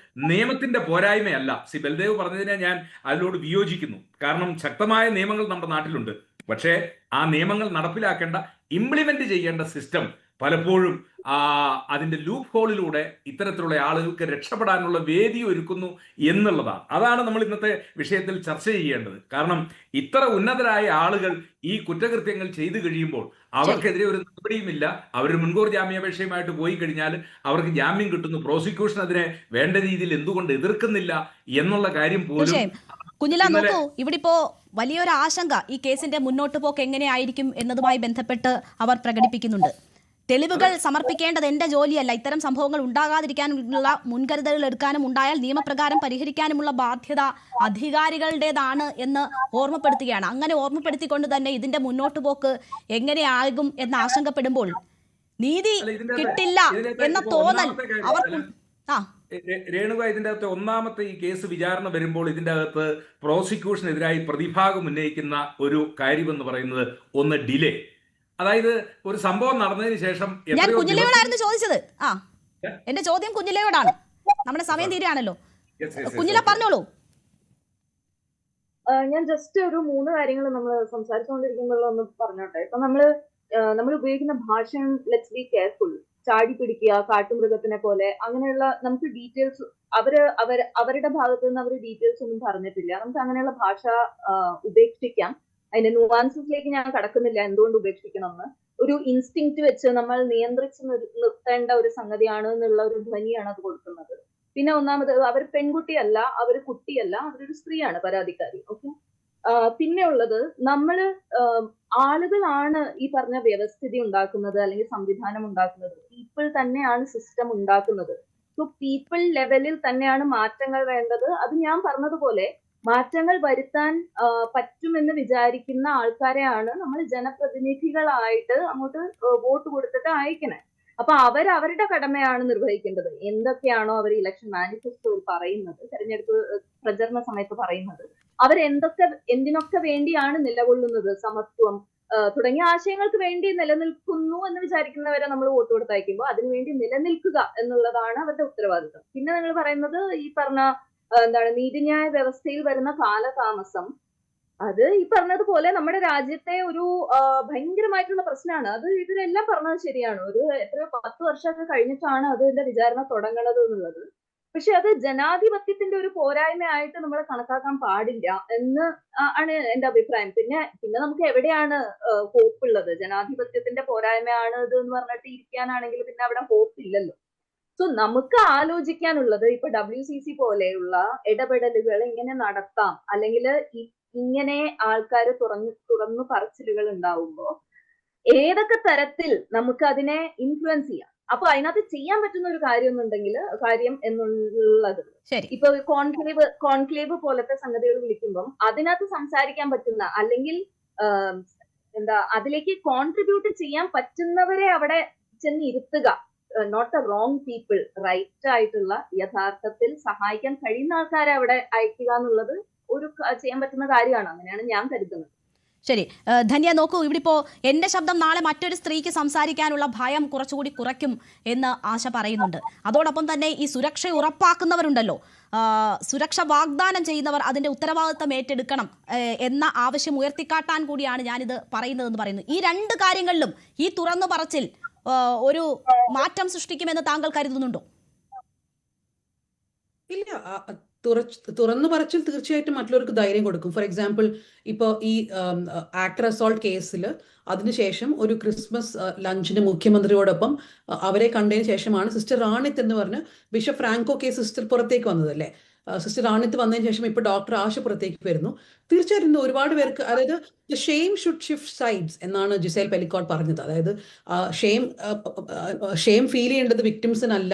നിയമത്തിന്റെ പോരായ്മയല്ല. സി ബൽദേവ് പറഞ്ഞതിനെ ഞാൻ അതിനോട് വിയോജിക്കുന്നു. കാരണം ശക്തമായ നിയമങ്ങൾ നമ്മുടെ നാട്ടിലുണ്ട്. പക്ഷേ ആ നിയമങ്ങൾ നടപ്പിലാക്കേണ്ട, ഇംപ്ലിമെന്റ് ചെയ്യേണ്ട സിസ്റ്റം പലപ്പോഴും അതിന്റെ ലൂപ്പ് ഹോളിലൂടെ ഇത്തരത്തിലുള്ള ആളുകൾക്ക് രക്ഷപ്പെടാനുള്ള വേദി ഒരുക്കുന്നു എന്നുള്ളതാണ്. അതാണ് നമ്മൾ ഇന്നത്തെ വിഷയത്തിൽ ചർച്ച ചെയ്യേണ്ടത്. കാരണം ഇത്ര ഉന്നതരായ ആളുകൾ ഈ കുറ്റകൃത്യങ്ങൾ ചെയ്തു കഴിയുമ്പോൾ അവർക്കെതിരെ ഒരു നടപടിയുമില്ല. അവർ മുൻകൂർ ജാമ്യാപേക്ഷയുമായിട്ട് പോയി കഴിഞ്ഞാൽ അവർക്ക് ജാമ്യം കിട്ടുന്നു. പ്രോസിക്യൂഷൻ അതിനെ വേണ്ട രീതിയിൽ എന്തുകൊണ്ട് എതിർക്കുന്നില്ല എന്നുള്ള കാര്യം പോലും. കുഞ്ഞില, നോക്കൂ, ഇവിടെ ഇപ്പോ വലിയൊരു ആശങ്ക ഈ കേസിന്റെ മുന്നോട്ട് പോക്ക് എങ്ങനെയായിരിക്കും എന്നതുമായി ബന്ധപ്പെട്ട് അവർ പ്രകടിപ്പിക്കുന്നുണ്ട്. തെളിവുകൾ സമർപ്പിക്കേണ്ടത് എന്റെ ജോലിയല്ല, ഇത്തരം സംഭവങ്ങൾ ഉണ്ടാകാതിരിക്കാനുള്ള മുൻകരുതലുകൾ എടുക്കാനും ഉണ്ടായാൽ നിയമപ്രകാരം പരിഹരിക്കാനുമുള്ള ബാധ്യത അധികാരികളുടേതാണ് എന്ന് ഓർമ്മപ്പെടുത്തുകയാണ്. അങ്ങനെ ഓർമ്മപ്പെടുത്തിക്കൊണ്ട് തന്നെ ഇതിന്റെ മുന്നോട്ട് പോക്ക് എങ്ങനെയാകും എന്ന് ആശങ്കപ്പെടുമ്പോൾ നീതി കിട്ടില്ല എന്ന തോന്നൽ അവർക്ക്. രേണുക, ഇതിന്റെ അകത്ത് ഒന്നാമത്തെ ഈ കേസ് വിചാരണ വരുമ്പോൾ ഇതിന്റെ അകത്ത് പ്രോസിക്യൂഷനെതിരായി പ്രതിഭാഗം ഉന്നയിക്കുന്ന ഒരു കാര്യമെന്ന് പറയുന്നത് ഒന്ന് ഡിലേ. അതായത് ഒരു സംഭവം നടന്നതിന് ശേഷം ഞാൻ കുഞ്ഞിലയോടായിരുന്നു ചോദിച്ചത്. എന്റെ ചോദ്യം കുഞ്ഞിലയോടാണ്. നമ്മുടെ സമയം തീരുകയാണല്ലോ. കുഞ്ഞില പറഞ്ഞോളൂ. ഞാൻ ജസ്റ്റ് ഒരു 3 കാര്യങ്ങൾ നമ്മൾ സംസാരിച്ചുകൊണ്ടിരിക്കുമ്പോൾ ഒന്ന് പറഞ്ഞോട്ടെ. ഇപ്പൊ നമ്മൾ ഉപയോഗിക്കുന്ന ഭാഷ, ലെറ്റ്സ് ബി കെയർഫുൾ. ചാടി പിടിക്കുക, കാട്ടുമൃഗത്തിനെ പോലെ, അങ്ങനെയുള്ള നമുക്ക് ഡീറ്റെയിൽസ് അവരുടെ ഭാഗത്ത് നിന്ന് അവർ ഡീറ്റെയിൽസ് ഒന്നും പറഞ്ഞിട്ടില്ല. നമുക്ക് അങ്ങനെയുള്ള ഭാഷ ഉപേക്ഷിക്കാം. അതിന്റെ നുവാൻസസിലേക്ക് ഞാൻ കടക്കുന്നില്ല എന്തുകൊണ്ട് ഉപേക്ഷിക്കണമെന്ന്. ഒരു ഇൻസ്റ്റിങ്ക്റ്റ് വെച്ച് നമ്മൾ നിയന്ത്രിച്ച് നിർത്തേണ്ട ഒരു സംഗതിയാണ് എന്നുള്ള ഒരു ധ്വനിയാണ് അത് കൊടുക്കുന്നത്. പിന്നെ ഒന്നാമത് അവർ പെൺകുട്ടിയല്ല, അവർ കുട്ടിയല്ല, അവരൊരു സ്ത്രീയാണ് പരാതിക്കാരി. ഓക്കെ. പിന്നെ ഉള്ളത് നമ്മള് ആളുകളാണ് ഈ പറഞ്ഞ വ്യവസ്ഥിതി ഉണ്ടാക്കുന്നത് അല്ലെങ്കിൽ സംവിധാനം ഉണ്ടാക്കുന്നത്. പീപ്പിൾ തന്നെയാണ് സിസ്റ്റം ഉണ്ടാക്കുന്നത്. സോ പീപ്പിൾ ലെവലിൽ തന്നെയാണ് മാറ്റങ്ങൾ വേണ്ടത്. അത് ഞാൻ പറഞ്ഞതുപോലെ മാറ്റങ്ങൾ വരുത്താൻ പറ്റുമെന്ന് വിചാരിക്കുന്ന ആൾക്കാരെയാണ് നമ്മൾ ജനപ്രതിനിധികളായിട്ട് അങ്ങോട്ട് വോട്ട് കൊടുത്തിട്ട് അയക്കണേ. അപ്പൊ അവരുടെ കടമയാണ് നിർവഹിക്കേണ്ടത്. എന്തൊക്കെയാണോ അവർ ഇലക്ഷൻ മാനിഫെസ്റ്റോയിൽ പറയുന്നത്, തെരഞ്ഞെടുപ്പ് പ്രചരണ സമയത്ത് പറയുന്നത്, എന്തിനൊക്കെ വേണ്ടിയാണ് നിലകൊള്ളുന്നത്, സമത്വം തുടങ്ങിയ ആശയങ്ങൾക്ക് വേണ്ടി നിലനിൽക്കുന്നു എന്ന് വിചാരിക്കുന്നവരെ നമ്മൾ വോട്ട് കൊടുത്തയക്കുമ്പോൾ അതിനുവേണ്ടി നിലനിൽക്കുക എന്നുള്ളതാണ് അവരുടെ ഉത്തരവാദിത്വം. പിന്നെ നിങ്ങൾ പറയുന്നത് ഈ പറഞ്ഞ നീതിന്യായ വ്യവസ്ഥയിൽ വരുന്ന കാലതാമസം, അത് ഈ പറഞ്ഞതുപോലെ നമ്മുടെ രാജ്യത്തെ ഒരു ഭയങ്കരമായിട്ടുള്ള പ്രശ്നമാണ്. അത് ഇതിലെല്ലാം പറഞ്ഞത് ശരിയാണ്. ഒരു എത്രയോ 10 വർഷമൊക്കെ കഴിഞ്ഞിട്ടാണ് അതിന്റെ വിചാരണ തുടങ്ങുന്നത് എന്നുള്ളത്. പക്ഷെ അത് ജനാധിപത്യത്തിന്റെ ഒരു പോരായ്മയായിട്ട് നമ്മൾ കണക്കാക്കാൻ പാടില്ല എന്ന് ആണ് എന്റെ അഭിപ്രായം. പിന്നെ നമുക്ക് എവിടെയാണ് ഹോപ്പ് ഉള്ളത്? ജനാധിപത്യത്തിന്റെ പോരായ്മയാണ് ഇത് എന്ന് പറഞ്ഞിട്ട് ഇരിക്കാനാണെങ്കിൽ പിന്നെ അവിടെ ഹോപ്പ് ഇല്ലല്ലോ. സോ നമുക്ക് ആലോചിക്കാനുള്ളത് ഇപ്പൊ WCC പോലെയുള്ള ഇടപെടലുകൾ എങ്ങനെ നടത്താം, അല്ലെങ്കിൽ ഇങ്ങനെ ആൾക്കാർ തുറന്നു പറച്ചിലുകൾ ഉണ്ടാവുമ്പോ ഏതൊക്കെ തരത്തിൽ നമുക്ക് അതിനെ ഇൻഫ്ലുവൻസ് ചെയ്യാം. അപ്പൊ അതിനകത്ത് ചെയ്യാൻ പറ്റുന്ന ഒരു കാര്യം എന്നുള്ളത് ഇപ്പൊ കോൺക്ലേവ് പോലത്തെ സംഗതികൾ വിളിക്കുമ്പം അതിനകത്ത് സംസാരിക്കാൻ പറ്റുന്ന അല്ലെങ്കിൽ അതിലേക്ക് കോൺട്രിബ്യൂട്ട് ചെയ്യാൻ പറ്റുന്നവരെ അവിടെ ചെന്ന് ഇരുത്തുക. Not a wrong people, right ആയിട്ടുള്ള യഥാർത്ഥത്തിൽ സഹായിക്കാൻ കഴിയുന്ന ആൾക്കാരെ അവിടെ അയക്കുക എന്നുള്ളത് ഒരു ചെയ്യാൻ പറ്റുന്ന കാര്യമാണ്. അങ്ങനെയാണ് ഞാൻ കരുതുന്നത്. ശരി ധന്യ, നോക്കൂ, ഇവിടെ ഇപ്പോൾ എൻ്റെ ശബ്ദം നാളെ മറ്റൊരു സ്ത്രീക്ക് സംസാരിക്കാനുള്ള ഭയം കുറച്ചുകൂടി കുറയ്ക്കും എന്ന് ആശ പറയുന്നുണ്ട്. അതോടൊപ്പം തന്നെ ഈ സുരക്ഷ ഉറപ്പാക്കുന്നവരുണ്ടല്ലോ, സുരക്ഷ വാഗ്ദാനം ചെയ്യുന്നവർ അതിൻ്റെ ഉത്തരവാദിത്തം ഏറ്റെടുക്കണം എന്ന ആവശ്യം ഉയർത്തിക്കാട്ടാൻ കൂടിയാണ് ഞാനിത് പറയുന്നതെന്ന് പറയുന്നു. ഈ രണ്ട് കാര്യങ്ങളിലും ഈ തുറന്നു പറച്ചിൽ ഒരു മാറ്റം സൃഷ്ടിക്കുമെന്ന് താങ്കൾ കരുതുന്നുണ്ടോ? ഇല്ല, തുറന്നു പറച്ചിൽ തീർച്ചയായിട്ടും മറ്റുള്ളവർക്ക് ധൈര്യം കൊടുക്കും. ഫോർ എക്സാമ്പിൾ, ഇപ്പോൾ ഈ ആക്ടർ അസോൾട്ട് കേസിൽ അതിനുശേഷം ഒരു ക്രിസ്മസ് ലഞ്ചിന് മുഖ്യമന്ത്രിയോടൊപ്പം അവരെ കണ്ടതിന് ശേഷമാണ് സിസ്റ്റർ റാണിത്ത് എന്ന് പറഞ്ഞ് ബിഷപ്പ് ഫ്രാങ്കോ കേസ് സിസ്റ്റർ പുറത്തേക്ക് വന്നതല്ലേ. സിസ്റ്റർ റാണിത്ത് വന്നതിന് ശേഷം ഇപ്പോൾ ഡോക്ടർ ആശ പുറത്തേക്ക് വരുന്നു. തീർച്ചയായിട്ടും ഒരുപാട് പേർക്ക്, അതായത് the shame should shift sides എന്നാണ് ജിസേൽ പെലിക്കോട്ട് പറഞ്ഞത്. അതായത് ഷെയിം ഫീൽ ചെയ്യേണ്ടത് വിക്ടിംസിനല്ല,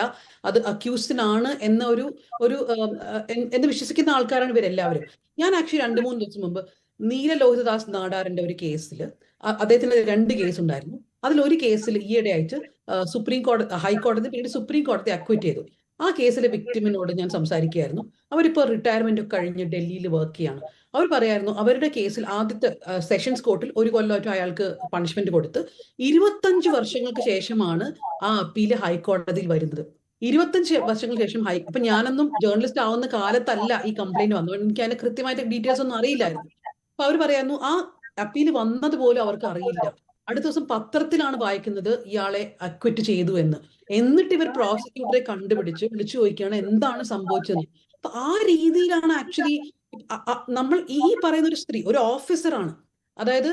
അത് അക്യൂസ്ഡിനാണ് എന്ന് വിശ്വസിക്കുന്ന ആൾക്കാരാണ് ഇവരെല്ലാവരും. ഞാൻ ആക്ച്വലി 2-3 ദിവസം മുമ്പ് നീല ലോഹിതദാസ് നാടാറിന്റെ ഒരു കേസിൽ, അദ്ദേഹത്തിന് 2 കേസ് ഉണ്ടായിരുന്നു. അതിലൊരു കേസിൽ ഈയിടെയായിട്ട് ഹൈക്കോടതി പിന്നീട് സുപ്രീം കോടതി അക്വിറ്റ് ചെയ്തു. ആ കേസിലെ വിക്ടിമിനോട് ഞാൻ സംസാരിക്കുകയായിരുന്നു. അവരിപ്പോൾ റിട്ടയർമെന്റ് ഒക്കെ കഴിഞ്ഞ് ഡൽഹിയിൽ വർക്ക് ചെയ്യാണ്. അവർ പറയായിരുന്നു അവരുടെ കേസിൽ ആദ്യത്തെ സെഷൻസ് കോർട്ടിൽ 1 കൊല്ലമായിട്ട് അയാൾക്ക് പണിഷ്മെന്റ് കൊടുത്ത് 25 വർഷങ്ങൾക്ക് ശേഷമാണ് ആ അപ്പീല് ഹൈക്കോടതിയിൽ വരുന്നത്. 25 വർഷങ്ങൾക്ക് ശേഷം അപ്പൊ ഞാനൊന്നും ജേർണലിസ്റ്റ് ആവുന്ന കാലത്തല്ല ഈ കംപ്ലൈന്റ് വന്നത്. എനിക്ക് അതിന്റെ കൃത്യമായിട്ട് ഡീറ്റെയിൽസ് ഒന്നും അറിയില്ലായിരുന്നു. അപ്പൊ അവർ പറയായിരുന്നു ആ അപ്പീല് വന്നത് പോലും അവർക്ക് അറിയില്ല. അടുത്ത ദിവസം പത്രത്തിലാണ് വായിക്കുന്നത് ഇയാളെ അക്വിറ്റ് ചെയ്തു എന്ന്. എന്നിട്ട് ഇവർ പ്രോസിക്യൂട്ടറെ കണ്ടുപിടിച്ച് വിളിച്ചു ചോദിക്കുകയാണ് എന്താണ് സംഭവിച്ചത്. അപ്പൊ ആ രീതിയിലാണ് ആക്ച്വലി നമ്മൾ ഈ പറയുന്ന ഒരു സ്ത്രീ ഒരു ഓഫീസറാണ്. അതായത്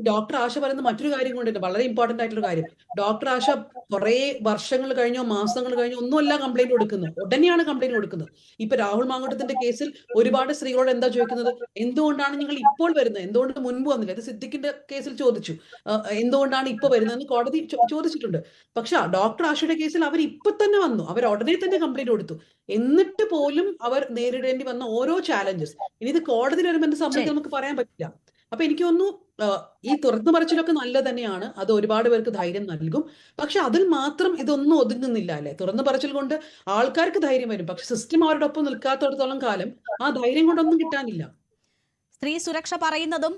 ഡോക്ടർ ആശ പറയുന്ന മറ്റൊരു കാര്യം കൊണ്ടിട്ട് വളരെ ഇമ്പോർട്ടന്റ് ആയിട്ടുള്ള കാര്യം, ഡോക്ടർ ആശ കുറെ വർഷങ്ങൾ കഴിഞ്ഞോ മാസങ്ങൾ കഴിഞ്ഞോ ഒന്നുമല്ല കംപ്ലൈന്റ് കൊടുക്കുന്നത്, ഉടനെയാണ് കംപ്ലൈന്റ് കൊടുക്കുന്നത്. ഇപ്പൊ രാഹുൽ മാങ്കൂട്ടത്തിന്റെ കേസിൽ ഒരുപാട് സ്ത്രീകളോട് എന്താ ചോദിക്കുന്നത്, എന്തുകൊണ്ടാണ് നിങ്ങൾ ഇപ്പോൾ വരുന്നത്, എന്തുകൊണ്ട് മുൻപ് വന്നില്ല? ഇത് സിദ്ദിഖിന്റെ കേസിൽ ചോദിച്ചു, എന്തുകൊണ്ടാണ് ഇപ്പൊ വരുന്നതെന്ന് കോടതി ചോദിച്ചിട്ടുണ്ട്. പക്ഷെ ഡോക്ടർ ആശയുടെ കേസിൽ അവർ ഇപ്പൊ തന്നെ വന്നു, അവർ ഉടനെ തന്നെ കംപ്ലൈന്റ് കൊടുത്തു. എന്നിട്ട് പോലും അവർ നേരിടേണ്ടി വന്ന ഓരോ ചാലഞ്ചസ്, ഇനി ഇത് കോടതിയിൽ വരുമ്പോൾ എന്ത് സംഭവിക്കും നമുക്ക് പറയാൻ പറ്റില്ല. അപ്പൊ എനിക്ക് തോന്നുന്നു ഈ തുറന്നു പറച്ചിലൊക്കെ നല്ലത് തന്നെയാണ്, അത് ഒരുപാട് പേർക്ക് ധൈര്യം നൽകും. പക്ഷെ അതിൽ മാത്രം ഇതൊന്നും ഒതുങ്ങുന്നില്ല അല്ലെ. തുറന്നു പറച്ചിൽ കൊണ്ട് ആൾക്കാർക്ക് ധൈര്യം വരും, പക്ഷെ സിസ്റ്റം അവരുടെ ഒപ്പം നിൽക്കാത്തടത്തോളം കാലം ആ ധൈര്യം കൊണ്ടൊന്നും കിട്ടാനില്ല. സ്ത്രീ സുരക്ഷ പറയുന്നതും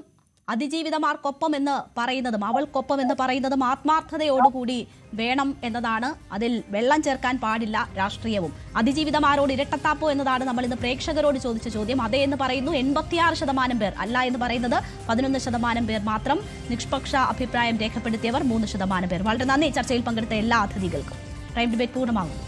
അതിജീവിതമാർക്കൊപ്പം എന്ന് പറയുന്നതും അവൾക്കൊപ്പം എന്ന് പറയുന്നതും ആത്മാർത്ഥതയോടുകൂടി വേണം എന്നതാണ്. അതിൽ വെള്ളം ചേർക്കാൻ പാടില്ല രാഷ്ട്രീയവും. അതിജീവിതമാരോട് ഇരട്ടത്താപ്പോ എന്നതാണ് നമ്മൾ ഇന്ന് പ്രേക്ഷകരോട് ചോദിച്ച ചോദ്യം. അതേ എന്ന് പറയുന്നു 86% പേർ, അല്ല എന്ന് പറയുന്നത് 11% പേർ മാത്രം. നിഷ്പക്ഷ അഭിപ്രായം രേഖപ്പെടുത്തിയവർ 3% പേർ. വളരെ നന്ദി ചർച്ചയിൽ പങ്കെടുത്ത എല്ലാ അതിഥികൾക്കും. പ്രൈം ഡിബേറ്റ് പൂർണ്ണമാകുന്നു.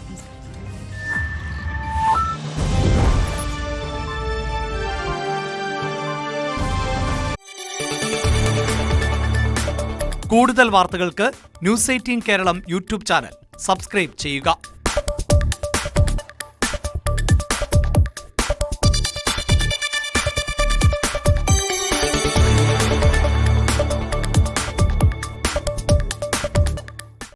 കൂടുതൽ വാർത്തകൾക്ക് news 18 Keralam YouTube channel subscribe ചെയ്യുക.